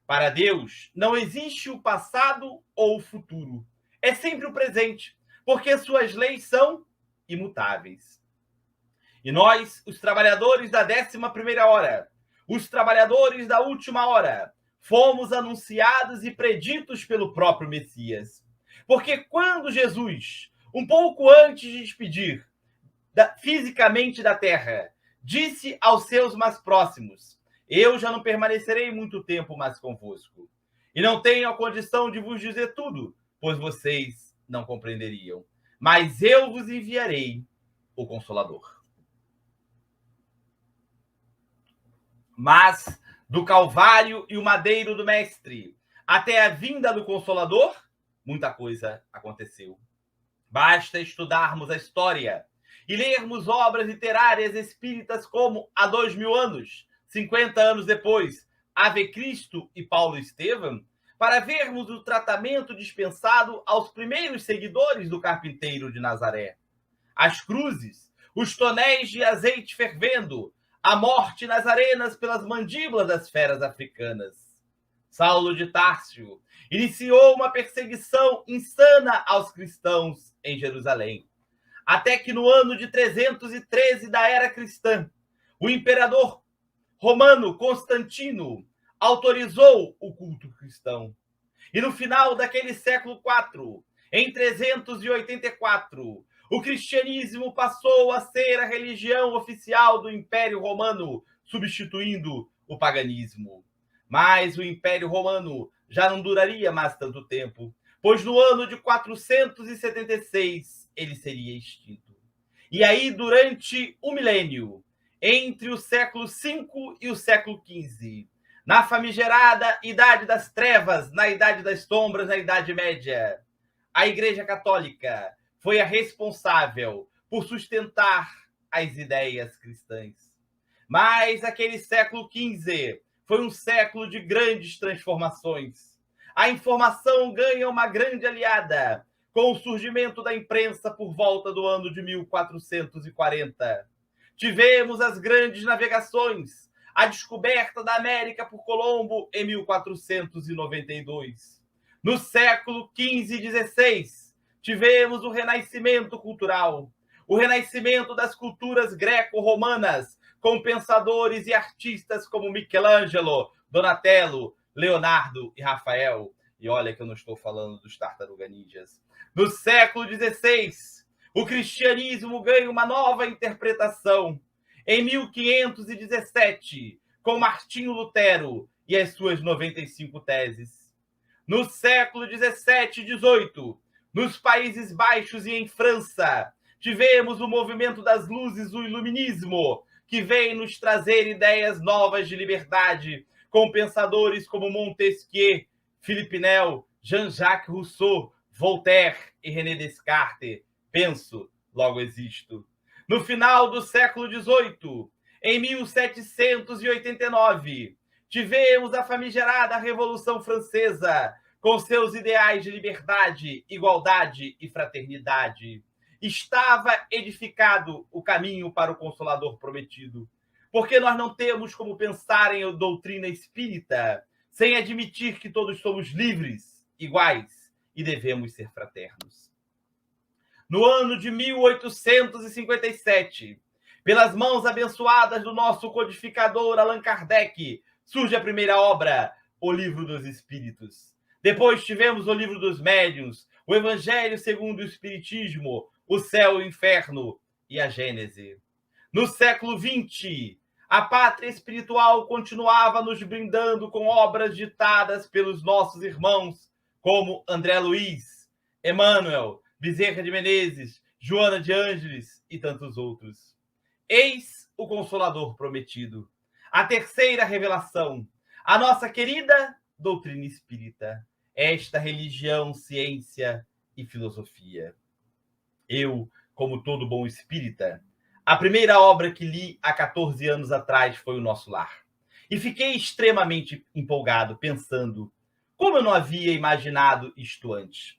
Para Deus, não existe o passado ou o futuro. É sempre o presente, porque suas leis são imutáveis. E nós, os trabalhadores da 11ª hora, os trabalhadores da última hora, fomos anunciados e preditos pelo próprio Messias. Porque quando Jesus, um pouco antes de despedir fisicamente da terra, disse aos seus mais próximos: eu já não permanecerei muito tempo mais convosco, e não tenho a condição de vos dizer tudo, pois vocês não compreenderiam. Mas eu vos enviarei o Consolador. Mas do Calvário e o madeiro do Mestre até a vinda do Consolador, muita coisa aconteceu. Basta estudarmos a história e lermos obras literárias espíritas como Há 2000 anos, 50 anos depois, Ave Cristo e Paulo Estevam, para vermos o tratamento dispensado aos primeiros seguidores do carpinteiro de Nazaré. As cruzes, os tonéis de azeite fervendo, a morte nas arenas pelas mandíbulas das feras africanas. Saulo de Társio iniciou uma perseguição insana aos cristãos em Jerusalém, até que no ano de 313 da era cristã, o imperador romano Constantino autorizou o culto cristão. E no final daquele século IV, em 384, o cristianismo passou a ser a religião oficial do Império Romano, substituindo o paganismo. Mas o Império Romano já não duraria mais tanto tempo, pois no ano de 476 ele seria extinto. E aí, durante um milênio, entre o século V e o século XV, na famigerada Idade das Trevas, na Idade das Sombras, na Idade Média, a Igreja Católica foi a responsável por sustentar as ideias cristãs. Mas aquele século XV foi um século de grandes transformações. A informação ganha uma grande aliada com o surgimento da imprensa por volta do ano de 1440. Tivemos as grandes navegações, a descoberta da América por Colombo em 1492. No século XV e XVI, tivemos o renascimento cultural, o renascimento das culturas greco-romanas, com pensadores e artistas como Michelangelo, Donatello, Leonardo e Rafael. E olha que eu não estou falando dos Tartaruga Ninjas. No século XVI, o cristianismo ganha uma nova interpretação. Em 1517, com Martinho Lutero e as suas 95 teses. No século XVII e XVIII, nos Países Baixos e em França, tivemos o movimento das luzes, o iluminismo, que vem nos trazer ideias novas de liberdade, com pensadores como Montesquieu, Philippe Nel, Jean-Jacques Rousseau, Voltaire e René Descartes. Penso, logo existo. No final do século XVIII, em 1789, tivemos a famigerada Revolução Francesa, com seus ideais de liberdade, igualdade e fraternidade. Estava edificado o caminho para o Consolador prometido, porque nós não temos como pensar em doutrina espírita sem admitir que todos somos livres, iguais e devemos ser fraternos. No ano de 1857, pelas mãos abençoadas do nosso codificador Allan Kardec, surge a primeira obra, O Livro dos Espíritos. Depois tivemos o Livro dos Médiuns, o Evangelho segundo o Espiritismo, o Céu e o Inferno e a Gênese. No século XX, a pátria espiritual continuava nos brindando com obras ditadas pelos nossos irmãos, como André Luiz, Emmanuel, Bezerra de Menezes, Joana de Ângeles e tantos outros. Eis o Consolador prometido, a terceira revelação, a nossa querida doutrina espírita, esta religião, ciência e filosofia. Eu, como todo bom espírita, a primeira obra que li há 14 anos atrás foi O Nosso Lar. E fiquei extremamente empolgado, pensando como eu não havia imaginado isto antes.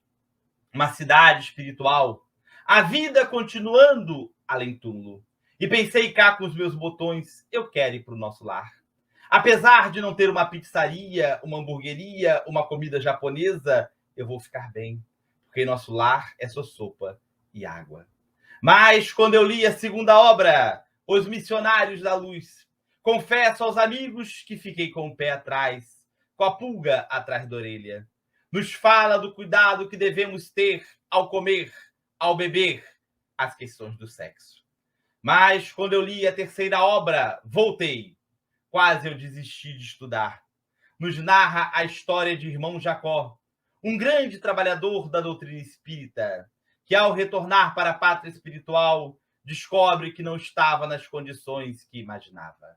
Uma cidade espiritual, a vida continuando além túmulo. E pensei cá com os meus botões, eu quero ir para o nosso lar. Apesar de não ter uma pizzaria, uma hamburgueria, uma comida japonesa, eu vou ficar bem, porque nosso lar é só sopa e água. Mas quando eu li a segunda obra, Os Missionários da Luz, confesso aos amigos que fiquei com o pé atrás, com a pulga atrás da orelha. Nos fala do cuidado que devemos ter ao comer, ao beber, as questões do sexo. Mas quando eu li a terceira obra, voltei. Quase eu desisti de estudar. Nos narra a história de irmão Jacó, um grande trabalhador da doutrina espírita, que ao retornar para a pátria espiritual, descobre que não estava nas condições que imaginava.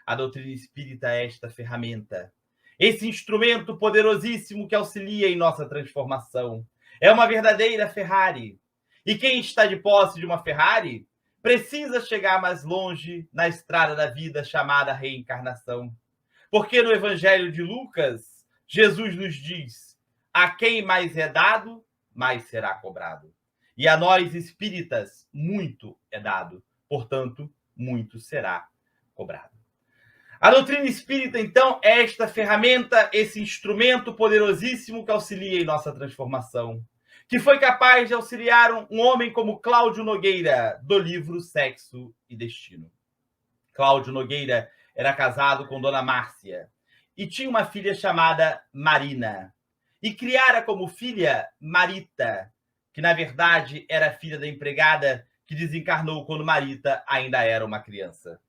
A doutrina espírita é esta ferramenta, esse instrumento poderosíssimo que auxilia em nossa transformação. É uma verdadeira Ferrari. E quem está de posse de uma Ferrari precisa chegar mais longe na estrada da vida chamada reencarnação. Porque no Evangelho de Lucas, Jesus nos diz: a quem mais é dado, mais será cobrado. E a nós espíritas, muito é dado, portanto, muito será cobrado. A doutrina espírita, então, é esta ferramenta, esse instrumento poderosíssimo que auxilia em nossa transformação, que foi capaz de auxiliar um homem como Cláudio Nogueira, do livro Sexo e Destino. Cláudio Nogueira era casado com Dona Márcia e tinha uma filha chamada Marina, e criara como filha Marita, que na verdade era filha da empregada que desencarnou quando Marita ainda era uma criança.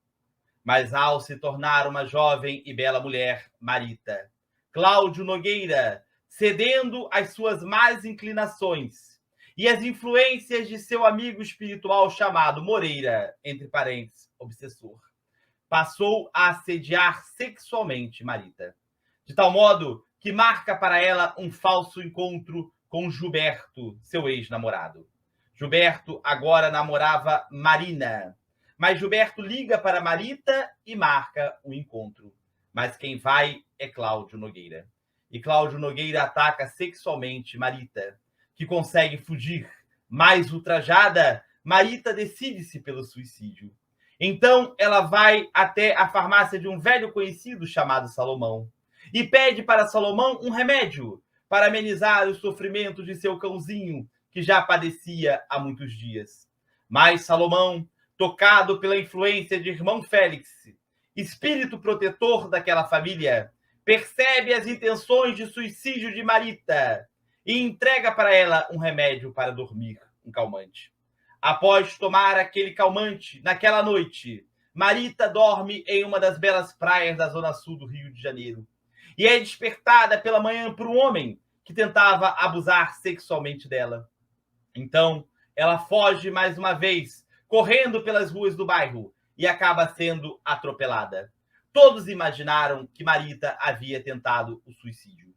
Mas ao se tornar uma jovem e bela mulher, Marita, Cláudio Nogueira, cedendo às suas más inclinações e às influências de seu amigo espiritual chamado Moreira, entre parênteses, obsessor, passou a assediar sexualmente Marita, de tal modo que marca para ela um falso encontro com Gilberto, seu ex-namorado. Gilberto agora namorava Marina, mas Gilberto liga para Marita e marca o encontro. Mas quem vai é Cláudio Nogueira. E Cláudio Nogueira ataca sexualmente Marita, que consegue fugir. Mais ultrajada, Marita decide-se pelo suicídio. Então ela vai até a farmácia de um velho conhecido chamado Salomão e pede para Salomão um remédio para amenizar o sofrimento de seu cãozinho, que já padecia há muitos dias. Mas Salomão, tocado pela influência de irmão Félix, espírito protetor daquela família, percebe as intenções de suicídio de Marita e entrega para ela um remédio para dormir, um calmante. Após tomar aquele calmante, naquela noite, Marita dorme em uma das belas praias da zona sul do Rio de Janeiro e é despertada pela manhã por um homem que tentava abusar sexualmente dela. Então, ela foge mais uma vez, correndo pelas ruas do bairro, e acaba sendo atropelada. Todos imaginaram que Marita havia tentado o suicídio.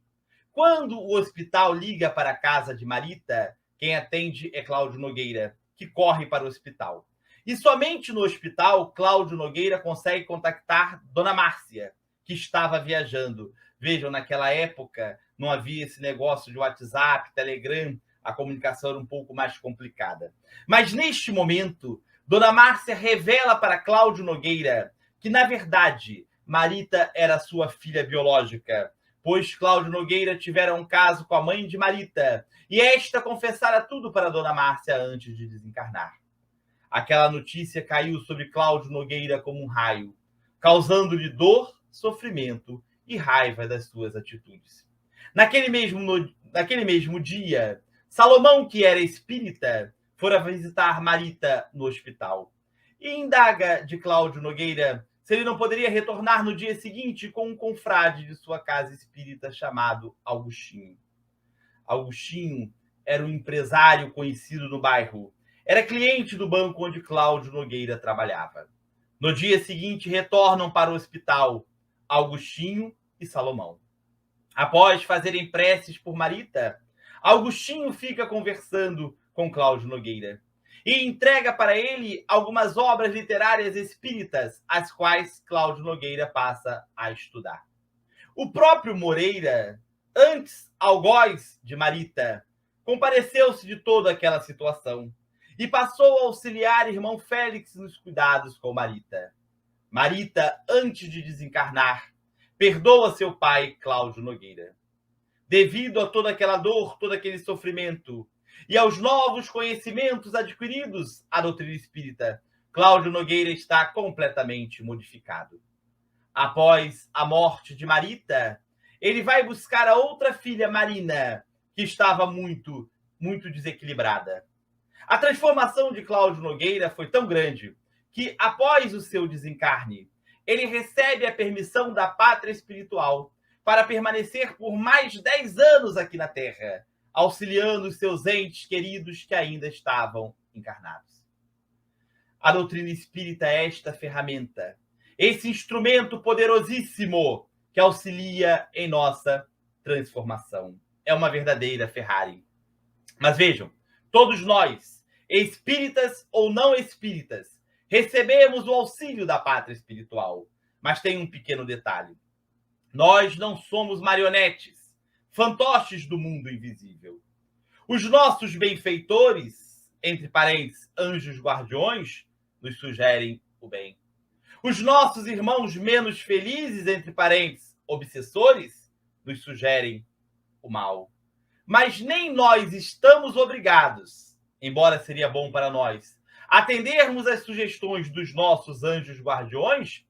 Quando o hospital liga para a casa de Marita, quem atende é Cláudio Nogueira, que corre para o hospital. E somente no hospital, Cláudio Nogueira consegue contactar Dona Márcia, que estava viajando. Vejam, naquela época não havia esse negócio de WhatsApp, Telegram, a comunicação era um pouco mais complicada. Mas neste momento, Dona Márcia revela para Cláudio Nogueira que, na verdade, Marita era sua filha biológica, pois Cláudio Nogueira tivera um caso com a mãe de Marita, e esta confessara tudo para Dona Márcia antes de desencarnar. Aquela notícia caiu sobre Cláudio Nogueira como um raio, causando-lhe dor, sofrimento e raiva das suas atitudes. Naquele mesmo dia, Salomão, que era espírita, fora visitar Marita no hospital. E indaga de Cláudio Nogueira se ele não poderia retornar no dia seguinte com um confrade de sua casa espírita chamado Augustinho. Augustinho era um empresário conhecido no bairro. Era cliente do banco onde Cláudio Nogueira trabalhava. No dia seguinte, retornam para o hospital Augustinho e Salomão. Após fazerem preces por Marita, Augustinho fica conversando com Cláudio Nogueira e entrega para ele algumas obras literárias espíritas, as quais Cláudio Nogueira passa a estudar. O próprio Moreira, antes algoz de Marita, compareceu-se de toda aquela situação e passou a auxiliar irmão Félix nos cuidados com Marita. Marita, antes de desencarnar, perdoa seu pai, Cláudio Nogueira. Devido a toda aquela dor, todo aquele sofrimento e aos novos conhecimentos adquiridos à doutrina espírita, Cláudio Nogueira está completamente modificado. Após a morte de Marita, ele vai buscar a outra filha, Marina, que estava muito desequilibrada. A transformação de Cláudio Nogueira foi tão grande que, após o seu desencarne, ele recebe a permissão da pátria espiritual para permanecer por mais 10 anos aqui na Terra, auxiliando os seus entes queridos que ainda estavam encarnados. A doutrina espírita é esta ferramenta, esse instrumento poderosíssimo que auxilia em nossa transformação. É uma verdadeira Ferrari. Mas vejam, todos nós, espíritas ou não espíritas, recebemos o auxílio da pátria espiritual. Mas tem um pequeno detalhe. Nós não somos marionetes, fantoches do mundo invisível. Os nossos benfeitores, entre parênteses, anjos guardiões, nos sugerem o bem. Os nossos irmãos menos felizes, entre parênteses, obsessores, nos sugerem o mal. Mas nem nós estamos obrigados, embora seria bom para nós, atendermos às sugestões dos nossos anjos guardiões,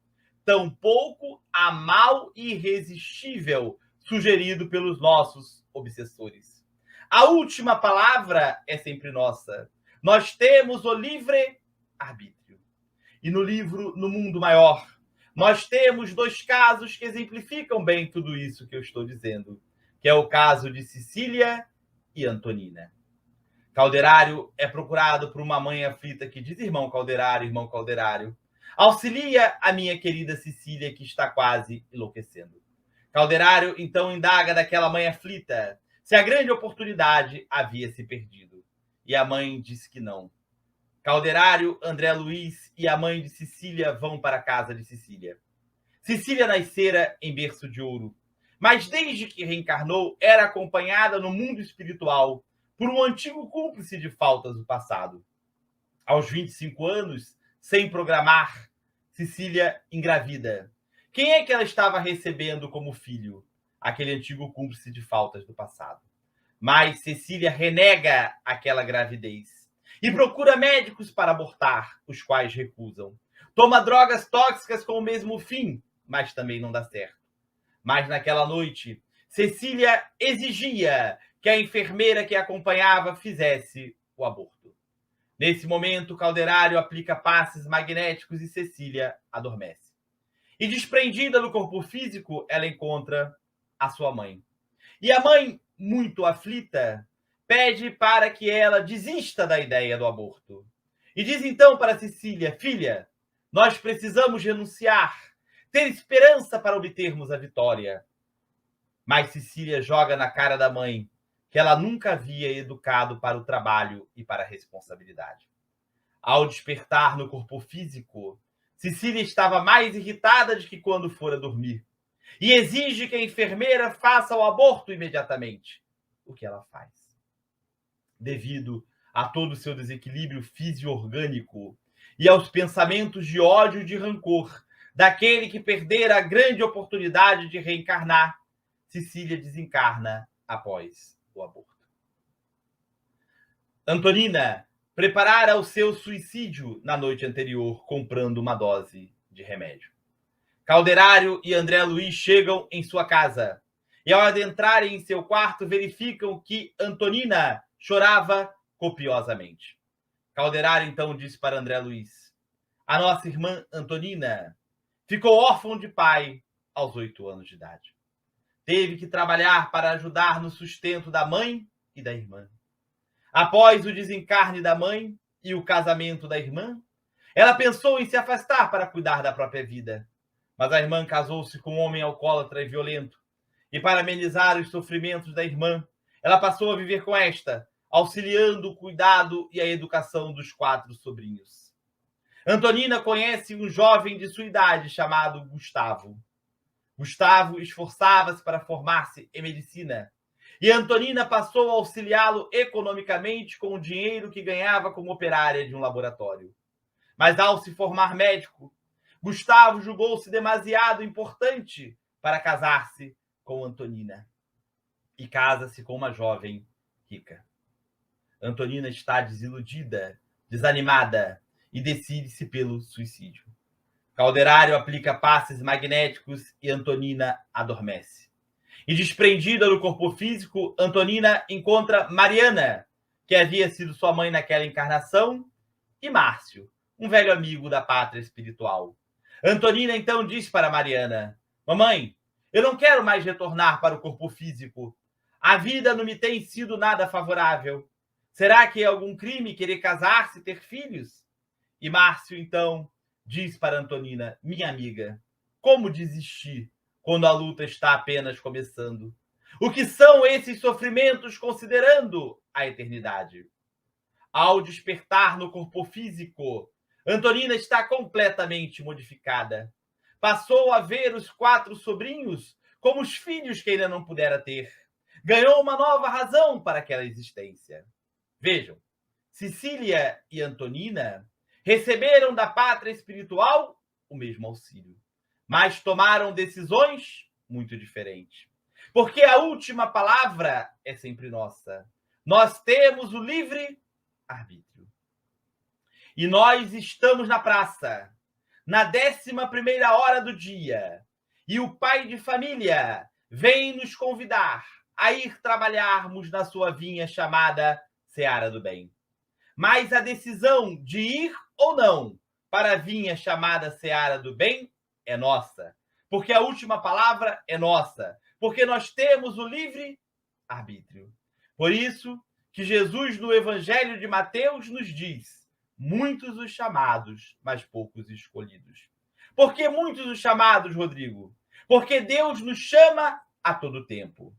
tampouco a mal irresistível sugerido pelos nossos obsessores. A última palavra é sempre nossa. Nós temos o livre-arbítrio. E no livro No Mundo Maior, nós temos 2 casos que exemplificam bem tudo isso que eu estou dizendo, que é o caso de Cecília e Antonina. Calderário é procurado por uma mãe aflita que diz: irmão Calderário, auxilia a minha querida Cecília, que está quase enlouquecendo. Calderário, então, indaga daquela mãe aflita se a grande oportunidade havia se perdido. E a mãe diz que não. Calderário, André Luiz e a mãe de Cecília vão para a casa de Cecília. Cecília nascera em berço de ouro, mas desde que reencarnou era acompanhada no mundo espiritual por um antigo cúmplice de faltas do passado. Aos 25 anos, sem programar, Cecília engravida. Quem é que ela estava recebendo como filho? Aquele antigo cúmplice de faltas do passado. Mas Cecília renega aquela gravidez e procura médicos para abortar, os quais recusam. Toma drogas tóxicas com o mesmo fim, mas também não dá certo. Mas naquela noite, Cecília exigia que a enfermeira que a acompanhava fizesse o aborto. Nesse momento, Calderário aplica passes magnéticos e Cecília adormece. E desprendida do corpo físico, ela encontra a sua mãe. E a mãe, muito aflita, pede para que ela desista da ideia do aborto. E diz então para Cecília: filha, nós precisamos renunciar, ter esperança para obtermos a vitória. Mas Cecília joga na cara da mãe que ela nunca havia educado para o trabalho e para a responsabilidade. Ao despertar no corpo físico, Cecília estava mais irritada do que quando fora dormir e exige que a enfermeira faça o aborto imediatamente, o que ela faz. Devido a todo o seu desequilíbrio físico-orgânico e aos pensamentos de ódio e de rancor daquele que perdera a grande oportunidade de reencarnar, Cecília desencarna após o aborto. Antonina preparara o seu suicídio na noite anterior, comprando uma dose de remédio. Calderário e André Luiz chegam em sua casa e ao adentrarem em seu quarto verificam que Antonina chorava copiosamente. Calderaro então disse para André Luiz: a nossa irmã Antonina ficou órfã de pai aos 8 anos de idade. Teve que trabalhar para ajudar no sustento da mãe e da irmã. Após o desencarne da mãe e o casamento da irmã, ela pensou em se afastar para cuidar da própria vida. Mas a irmã casou-se com um homem alcoólatra e violento. E para amenizar os sofrimentos da irmã, ela passou a viver com esta, auxiliando o cuidado e a educação dos 4 sobrinhos. Antonina conhece um jovem de sua idade chamado Gustavo. Gustavo esforçava-se para formar-se em medicina, e Antonina passou a auxiliá-lo economicamente com o dinheiro que ganhava como operária de um laboratório. Mas ao se formar médico, Gustavo julgou-se demasiado importante para casar-se com Antonina. E casa-se com uma jovem rica. Antonina está desiludida, desanimada e decide-se pelo suicídio. Calderário aplica passes magnéticos e Antonina adormece. E desprendida do corpo físico, Antonina encontra Mariana, que havia sido sua mãe naquela encarnação, e Márcio, um velho amigo da pátria espiritual. Antonina então diz para Mariana: mamãe, eu não quero mais retornar para o corpo físico. A vida não me tem sido nada favorável. Será que é algum crime querer casar-se e ter filhos? E Márcio então diz para Antonina: minha amiga, como desistir quando a luta está apenas começando? O que são esses sofrimentos considerando a eternidade? Ao despertar no corpo físico, Antonina está completamente modificada. Passou a ver os 4 sobrinhos como os filhos que ainda não pudera ter. Ganhou uma nova razão para aquela existência. Vejam, Cecília e Antonina receberam da pátria espiritual o mesmo auxílio, mas tomaram decisões muito diferentes. Porque a última palavra é sempre nossa. Nós temos o livre arbítrio. E nós estamos na praça, na 11ª hora do dia, e o pai de família vem nos convidar a ir trabalharmos na sua vinha chamada Seara do Bem. Mas a decisão de ir ou não para a vinha chamada Seara do Bem é nossa, porque a última palavra é nossa, porque nós temos o livre arbítrio. Por isso que Jesus, no Evangelho de Mateus, nos diz: muitos os chamados, mas poucos escolhidos. Por que muitos os chamados, Rodrigo? Porque Deus nos chama a todo tempo.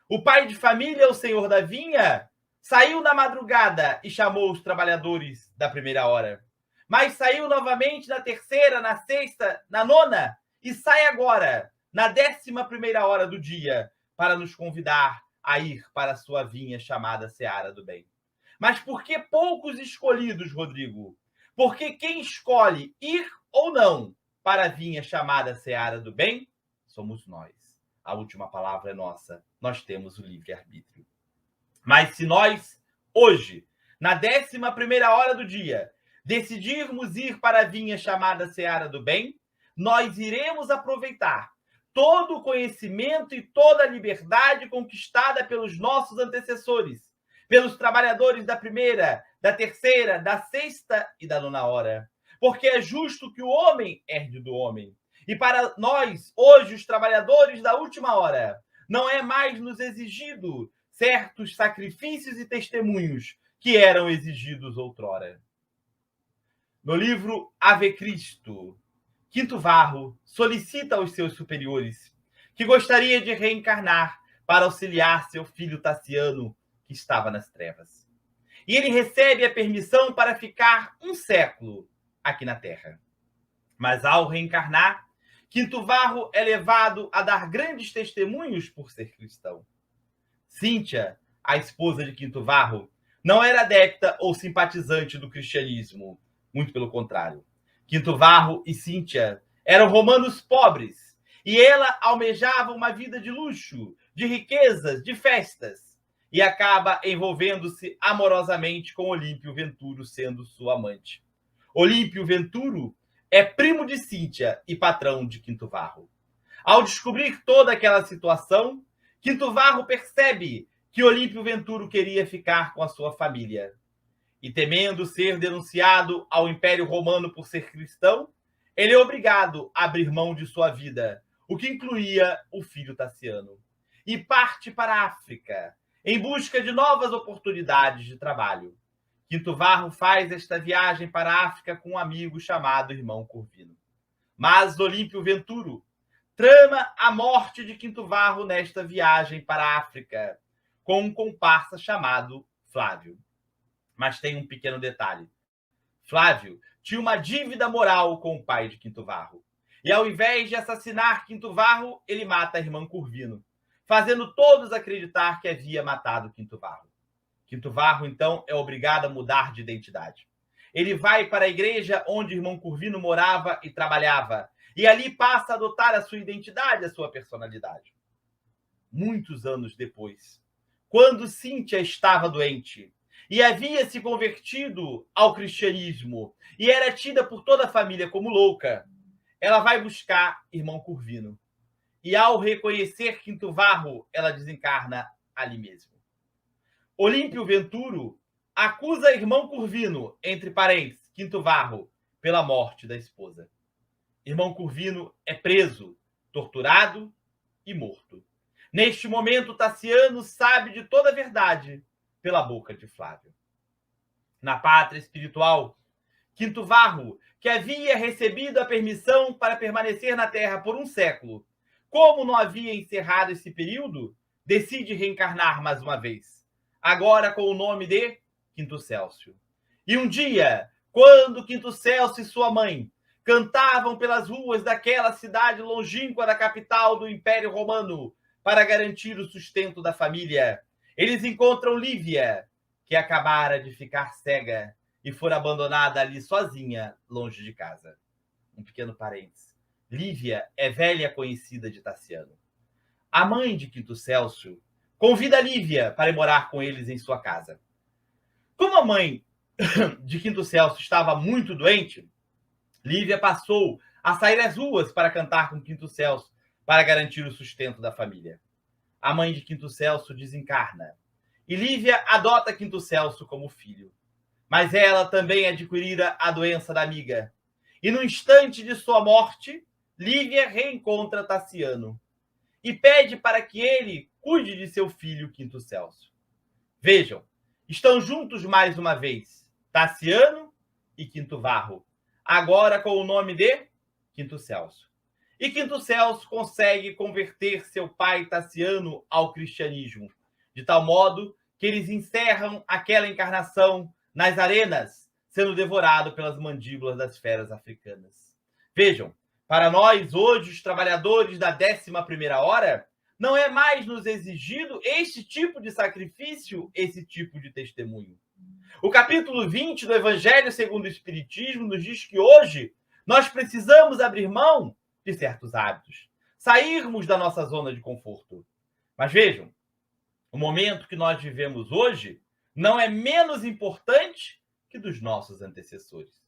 O pai de família, o senhor da vinha, saiu na madrugada e chamou os trabalhadores da primeira hora. Mas saiu novamente na 3ª, na 6ª, na 9ª e sai agora, na 11ª hora do dia, para nos convidar a ir para a sua vinha chamada Seara do Bem. Mas por que poucos escolhidos, Rodrigo? Porque quem escolhe ir ou não para a vinha chamada Seara do Bem somos nós. A última palavra é nossa. Nós temos o livre-arbítrio. Mas se nós, hoje, na 11ª hora do dia, decidirmos ir para a vinha chamada Seara do Bem, nós iremos aproveitar todo o conhecimento e toda a liberdade conquistada pelos nossos antecessores, pelos trabalhadores da 1ª, da 3ª, da 6ª e da 9ª hora. Porque é justo que o homem herde do homem. E para nós, hoje, os trabalhadores da última hora, não é mais nos exigido certos sacrifícios e testemunhos que eram exigidos outrora. No livro Ave Cristo, Quinto Varro solicita aos seus superiores que gostaria de reencarnar para auxiliar seu filho Tassiano, que estava nas trevas. E ele recebe a permissão para ficar 1 século aqui na Terra. Mas ao reencarnar, Quinto Varro é levado a dar grandes testemunhos por ser cristão. Cíntia, a esposa de Quinto Varro, não era adepta ou simpatizante do cristianismo, muito pelo contrário. Quinto Varro e Cíntia eram romanos pobres, e ela almejava uma vida de luxo, de riquezas, de festas, e acaba envolvendo-se amorosamente com Olímpio Venturo, sendo sua amante. Olímpio Venturo é primo de Cíntia e patrão de Quinto Varro. Ao descobrir toda aquela situação, Quinto Varro percebe que Olímpio Venturo queria ficar com a sua família. E temendo ser denunciado ao Império Romano por ser cristão, ele é obrigado a abrir mão de sua vida, o que incluía o filho Tassiano, e parte para a África, em busca de novas oportunidades de trabalho. Quinto Varro faz esta viagem para a África com um amigo chamado Irmão Corvino. Mas Olímpio Venturo trama a morte de Quinto Varro nesta viagem para a África, com um comparsa chamado Flávio. Mas tem um pequeno detalhe. Flávio tinha uma dívida moral com o pai de Quinto Varro. E ao invés de assassinar Quinto Varro, ele mata a irmã Corvino, fazendo todos acreditar que havia matado Quinto Varro. Quinto Varro, então, é obrigado a mudar de identidade. Ele vai para a igreja onde irmão Corvino morava e trabalhava, e ali passa a adotar a sua identidade, a sua personalidade. Muitos anos depois, quando Cíntia estava doente e havia se convertido ao cristianismo e era tida por toda a família como louca, ela vai buscar irmão Corvino. E ao reconhecer Quinto Varro, ela desencarna ali mesmo. Olímpio Venturo acusa irmão Corvino, entre parênteses, Quinto Varro, pela morte da esposa. Irmão Corvino é preso, torturado e morto. Neste momento, Tassiano sabe de toda a verdade pela boca de Flávio. Na pátria espiritual, Quinto Varro, que havia recebido a permissão para permanecer na Terra por um século, como não havia encerrado esse período, decide reencarnar mais uma vez, agora com o nome de Quinto Célcio. E um dia, quando Quinto Célcio e sua mãe cantavam pelas ruas daquela cidade longínqua da capital do Império Romano para garantir o sustento da família, eles encontram Lívia, que acabara de ficar cega e for abandonada ali sozinha, longe de casa. Um pequeno parênteses. Lívia é velha conhecida de Tassiano. A mãe de Quinto Célcio convida Lívia para ir morar com eles em sua casa. Como a mãe de Quinto Célcio estava muito doente, Lívia passou a sair às ruas para cantar com Quinto Célcio para garantir o sustento da família. A mãe de Quinto Célcio desencarna e Lívia adota Quinto Célcio como filho. Mas ela também adquirira a doença da amiga. E no instante de sua morte, Lívia reencontra Tassiano e pede para que ele cuide de seu filho Quinto Célcio. Vejam, estão juntos mais uma vez, Tassiano e Quinto Varro, agora com o nome de Quinto Célcio. E Quinto Célcio consegue converter seu pai Tassiano ao cristianismo, de tal modo que eles encerram aquela encarnação nas arenas, sendo devorado pelas mandíbulas das feras africanas. Vejam, para nós, hoje, os trabalhadores da 11ª hora, não é mais nos exigido este tipo de sacrifício, esse tipo de testemunho. O capítulo 20 do Evangelho segundo o Espiritismo nos diz que hoje nós precisamos abrir mão de certos hábitos, sairmos da nossa zona de conforto. Mas vejam, o momento que nós vivemos hoje não é menos importante que dos nossos antecessores.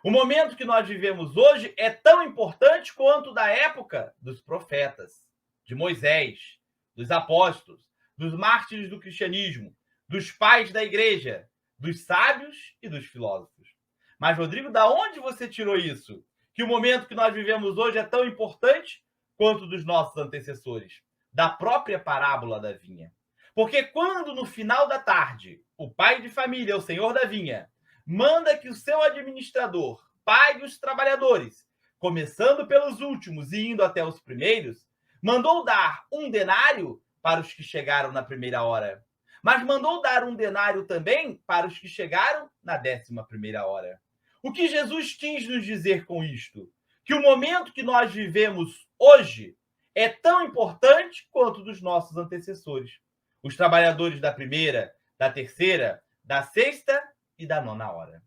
O momento que nós vivemos hoje é tão importante quanto da época dos profetas, de Moisés, dos apóstolos, dos mártires do cristianismo, dos pais da igreja, dos sábios e dos filósofos. Mas, Rodrigo, da onde você tirou isso? Que o momento que nós vivemos hoje é tão importante quanto dos nossos antecessores? Da própria parábola da vinha. Porque quando, no final da tarde, o pai de família, o senhor da vinha, manda que o seu administrador pague os trabalhadores, começando pelos últimos e indo até os primeiros, mandou dar 1 denário para os que chegaram na primeira hora, mas mandou dar 1 denário também para os que chegaram na 11ª hora. O que Jesus quis nos dizer com isto? Que o momento que nós vivemos hoje é tão importante quanto dos nossos antecessores. Os trabalhadores da 1ª, da 3ª, da 6ª e da 9ª hora.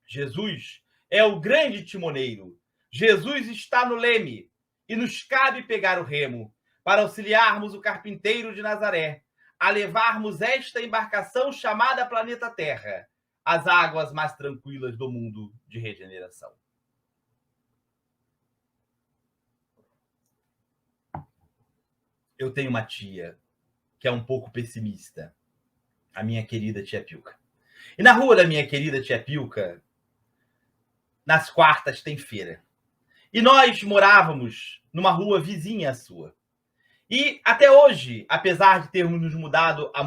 Jesus é o grande timoneiro. Jesus está no leme e nos cabe pegar o remo para auxiliarmos o carpinteiro de Nazaré a levarmos esta embarcação chamada planeta Terra às águas mais tranquilas do mundo de regeneração. eu tenho uma tia que é um pouco pessimista, a minha querida tia Pilca. E na rua da minha querida tia Pilca, nas quartas tem feira. E nós morávamos numa rua vizinha à sua. E até hoje, apesar de termos nos mudado há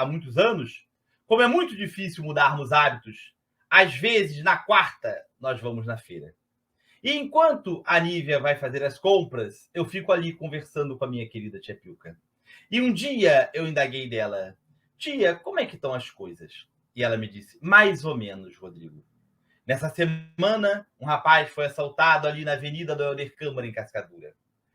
muitos anos, como é muito difícil mudarmos hábitos, às vezes na quarta nós vamos na feira. E enquanto a Nívia vai fazer as compras, eu fico ali conversando com a minha querida tia Pilca. E um dia eu indaguei dela: tia, como é que estão as coisas? E ela me disse: mais ou menos, Rodrigo. Nessa semana, um rapaz foi assaltado ali na Avenida do Helder Câmara, em Cascadura.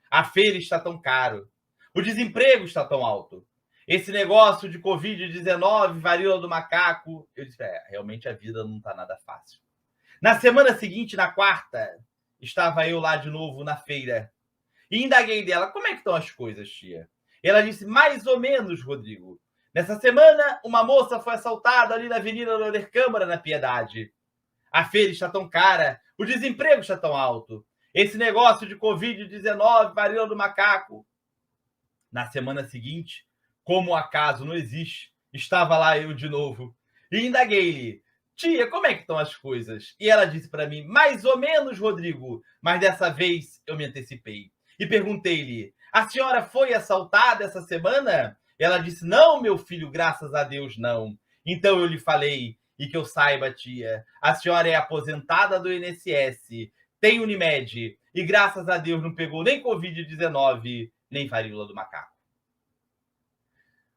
A feira está tão caro. O desemprego está tão alto. Esse negócio de Covid-19, varíola do macaco... Eu disse, realmente a vida não está nada fácil. Na semana seguinte, na quarta, estava eu lá de novo na feira. E indaguei dela: como é que estão as coisas, tia? Ela disse: mais ou menos, Rodrigo. Nessa semana, uma moça foi assaltada ali na Avenida do Helder Câmara, na Piedade. A feira está tão cara, o desemprego está tão alto. Esse negócio de Covid-19, varíola do macaco. Na semana seguinte, como o acaso não existe, estava lá eu de novo. E indaguei-lhe: tia, como é que estão as coisas? E ela disse para mim: mais ou menos, Rodrigo. Mas dessa vez eu me antecipei. E perguntei-lhe: a senhora foi assaltada essa semana? Ela disse: não, meu filho, graças a Deus, não. Então eu lhe falei: e que eu saiba, tia, a senhora é aposentada do INSS, tem Unimed, e graças a Deus não pegou nem Covid-19, nem varíola do macaco.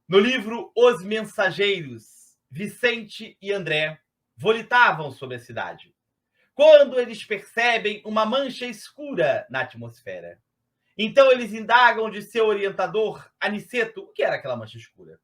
No livro Os Mensageiros, Vicente e André volitavam sobre a cidade, quando eles percebem uma mancha escura na atmosfera. Então eles indagam de seu orientador, Aniceto, o que era aquela mancha escura.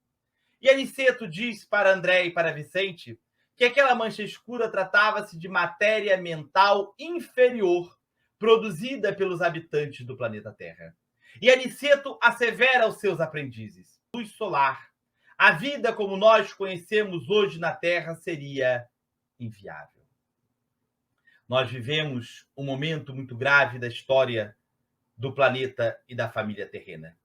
E Aniceto diz para André e para Vicente que aquela mancha escura tratava-se de matéria mental inferior produzida pelos habitantes do planeta Terra. E Aniceto assevera aos seus aprendizes: luz solar, a vida como nós conhecemos hoje na Terra seria inviável. Nós vivemos um momento muito grave da história do planeta e da família terrena.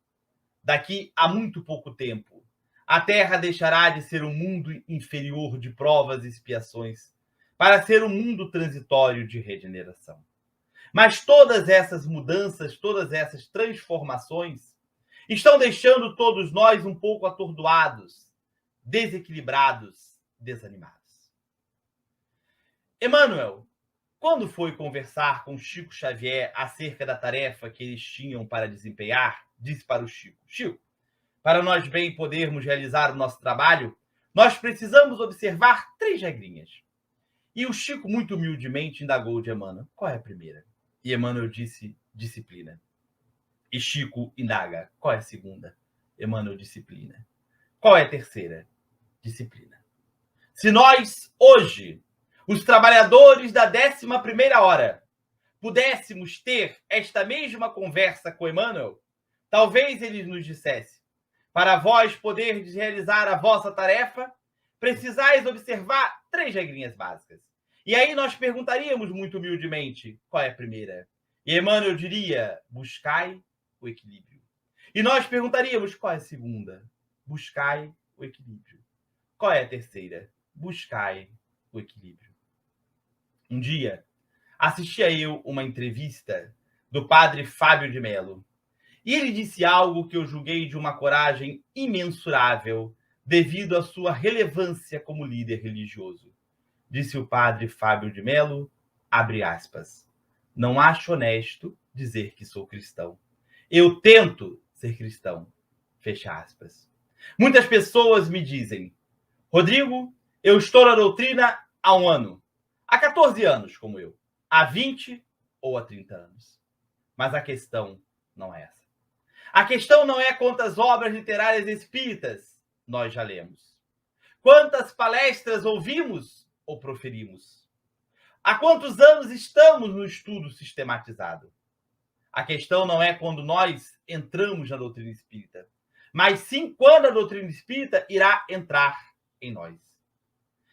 Daqui a muito pouco tempo, a Terra deixará de ser um mundo inferior de provas e expiações para ser um mundo transitório de regeneração. Mas todas essas mudanças, todas essas transformações estão deixando todos nós um pouco atordoados, desequilibrados, desanimados. Emmanuel, quando foi conversar com Chico Xavier acerca da tarefa que eles tinham para desempenhar, disse para o Chico: Chico, para nós bem podermos realizar o nosso trabalho, nós precisamos observar 3 regrinhas. E o Chico, muito humildemente, indagou de Emmanuel: qual é a primeira? E Emmanuel disse: disciplina. E Chico indaga: qual é a segunda? Emmanuel: disciplina. Qual é a terceira? Disciplina. Se nós, hoje, os trabalhadores da 11ª hora, pudéssemos ter esta mesma conversa com Emmanuel, talvez ele nos dissesse: para vós poderdes realizar a vossa tarefa, precisais observar 3 regrinhas básicas. E aí nós perguntaríamos muito humildemente: qual é a primeira? E Emmanuel diria: buscai o equilíbrio. E nós perguntaríamos: qual é a segunda? Buscai o equilíbrio. Qual é a terceira? Buscai o equilíbrio. Um dia, assistia eu uma entrevista do padre Fábio de Mello, e ele disse algo que eu julguei de uma coragem imensurável devido à sua relevância como líder religioso. Disse o padre Fábio de Mello, abre aspas: não acho honesto dizer que sou cristão. Eu tento ser cristão, fecha aspas. Muitas pessoas me dizem: Rodrigo, eu estou na doutrina há 1 ano, há 14 anos como eu, há 20 ou há 30 anos. Mas a questão não é essa. A questão não é quantas obras literárias espíritas nós já lemos, quantas palestras ouvimos ou proferimos, há quantos anos estamos no estudo sistematizado. A questão não é quando nós entramos na doutrina espírita, mas sim quando a doutrina espírita irá entrar em nós.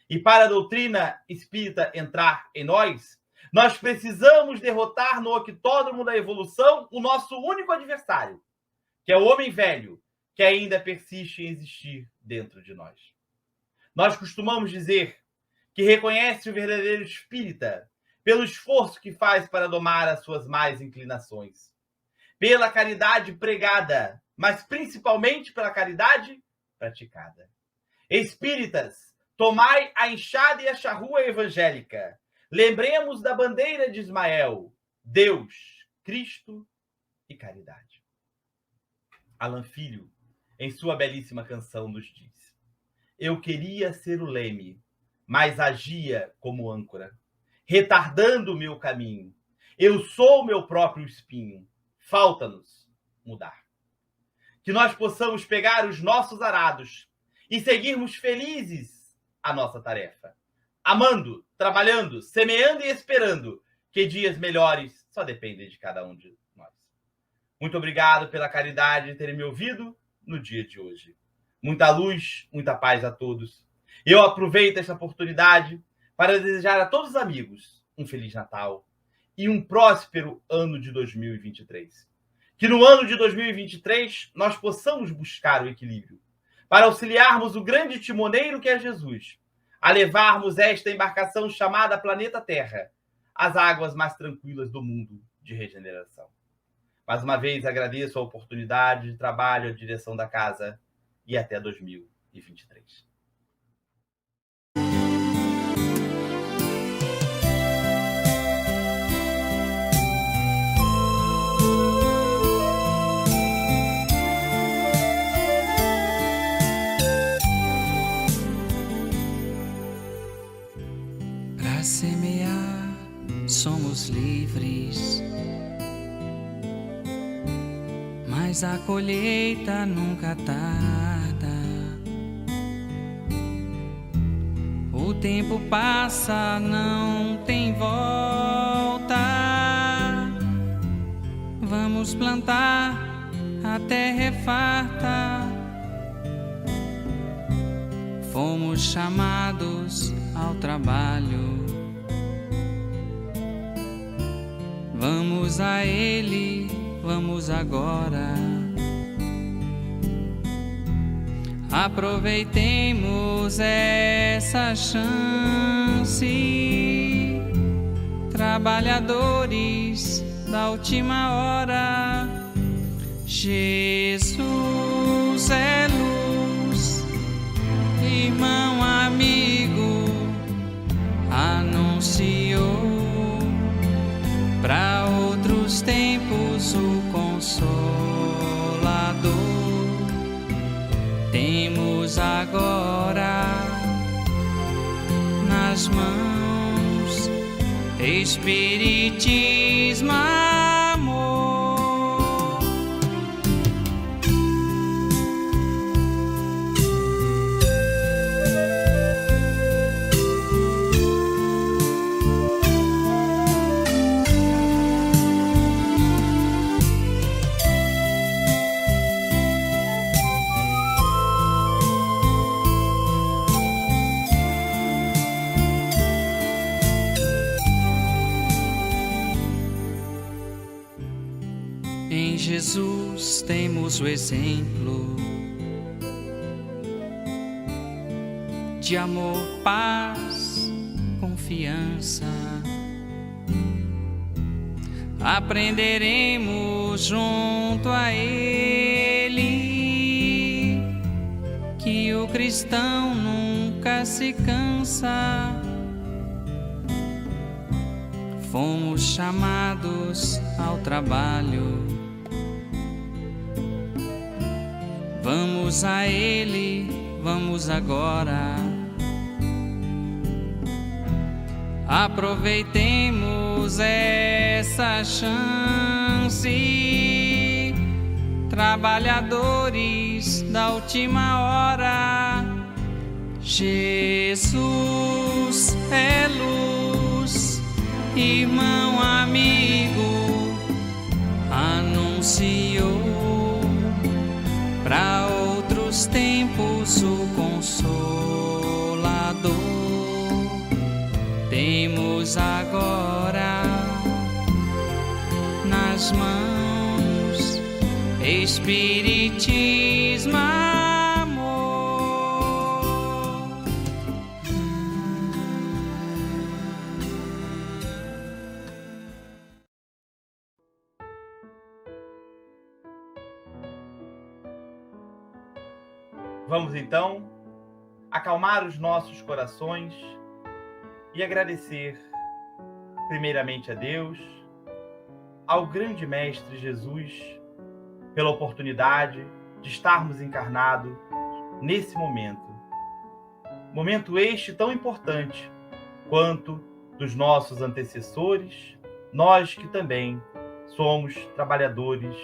E para a doutrina espírita entrar em nós, nós precisamos derrotar no octódromo da evolução o nosso único adversário, que é o homem velho que ainda persiste em existir dentro de nós. Nós costumamos dizer que reconhece o verdadeiro espírita pelo esforço que faz para domar as suas más inclinações, pela caridade pregada, mas principalmente pela caridade praticada. Espíritas, tomai a enxada e a charrua evangélica. Lembremos da bandeira de Ismael: Deus, Cristo e caridade. Alan Filho, em sua belíssima canção, nos diz: eu queria ser o leme, mas agia como âncora, retardando o meu caminho. Eu sou o meu próprio espinho. Falta-nos mudar. Que nós possamos pegar os nossos arados e seguirmos felizes a nossa tarefa, amando, trabalhando, semeando e esperando que dias melhores só dependem de cada um de nós. Muito obrigado pela caridade de terem me ouvido no dia de hoje. Muita luz, muita paz a todos. Eu aproveito esta oportunidade para desejar a todos os amigos um Feliz Natal e um próspero ano de 2023. Que no ano de 2023 nós possamos buscar o equilíbrio, para auxiliarmos o grande timoneiro que é Jesus, a levarmos esta embarcação chamada Planeta Terra às águas mais tranquilas do mundo de regeneração. Mais uma vez agradeço a oportunidade de trabalho, a direção da casa, e até 2023. Para semear, somos livres, mas a colheita nunca tarda. O tempo passa, não tem volta. Vamos plantar, a terra é farta. Fomos chamados ao trabalho. Vamos a ele, vamos agora. Aproveitemos essa chance, trabalhadores da última hora. Jesus é luz, irmão, amigo, anunciou para outros tempos o Consolador. Temos agora nas mãos Espiritismo, amor. Em Jesus temos o exemplo de amor, paz, confiança. Aprenderemos junto a Ele que o cristão nunca se cansa. Fomos chamados ao trabalho. Vamos a ele, vamos agora. Aproveitemos essa chance, trabalhadores da última hora. Jesus é luz, irmão, amigo, anunciou para outros tempos o Consolador. Temos agora nas mãos Espiritismo, amor. Vamos então acalmar os nossos corações e agradecer primeiramente a Deus, ao grande Mestre Jesus, pela oportunidade de estarmos encarnados nesse momento. Momento este tão importante quanto dos nossos antecessores, nós que também somos trabalhadores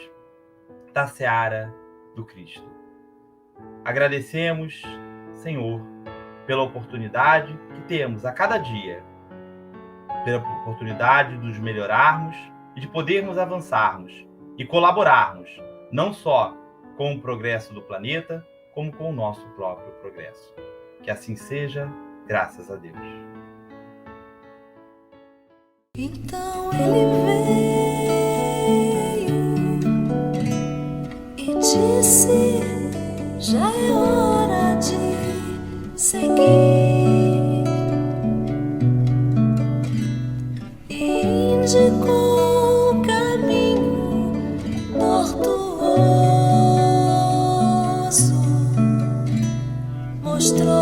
da seara do Cristo. Agradecemos, Senhor, pela oportunidade que temos a cada dia, pela oportunidade de nos melhorarmos e de podermos avançarmos e colaborarmos, não só com o progresso do planeta, como com o nosso próprio progresso. Que assim seja, graças a Deus. Então ele veio e disse: já é hora de seguir. E indicou o caminho tortuoso, mostrou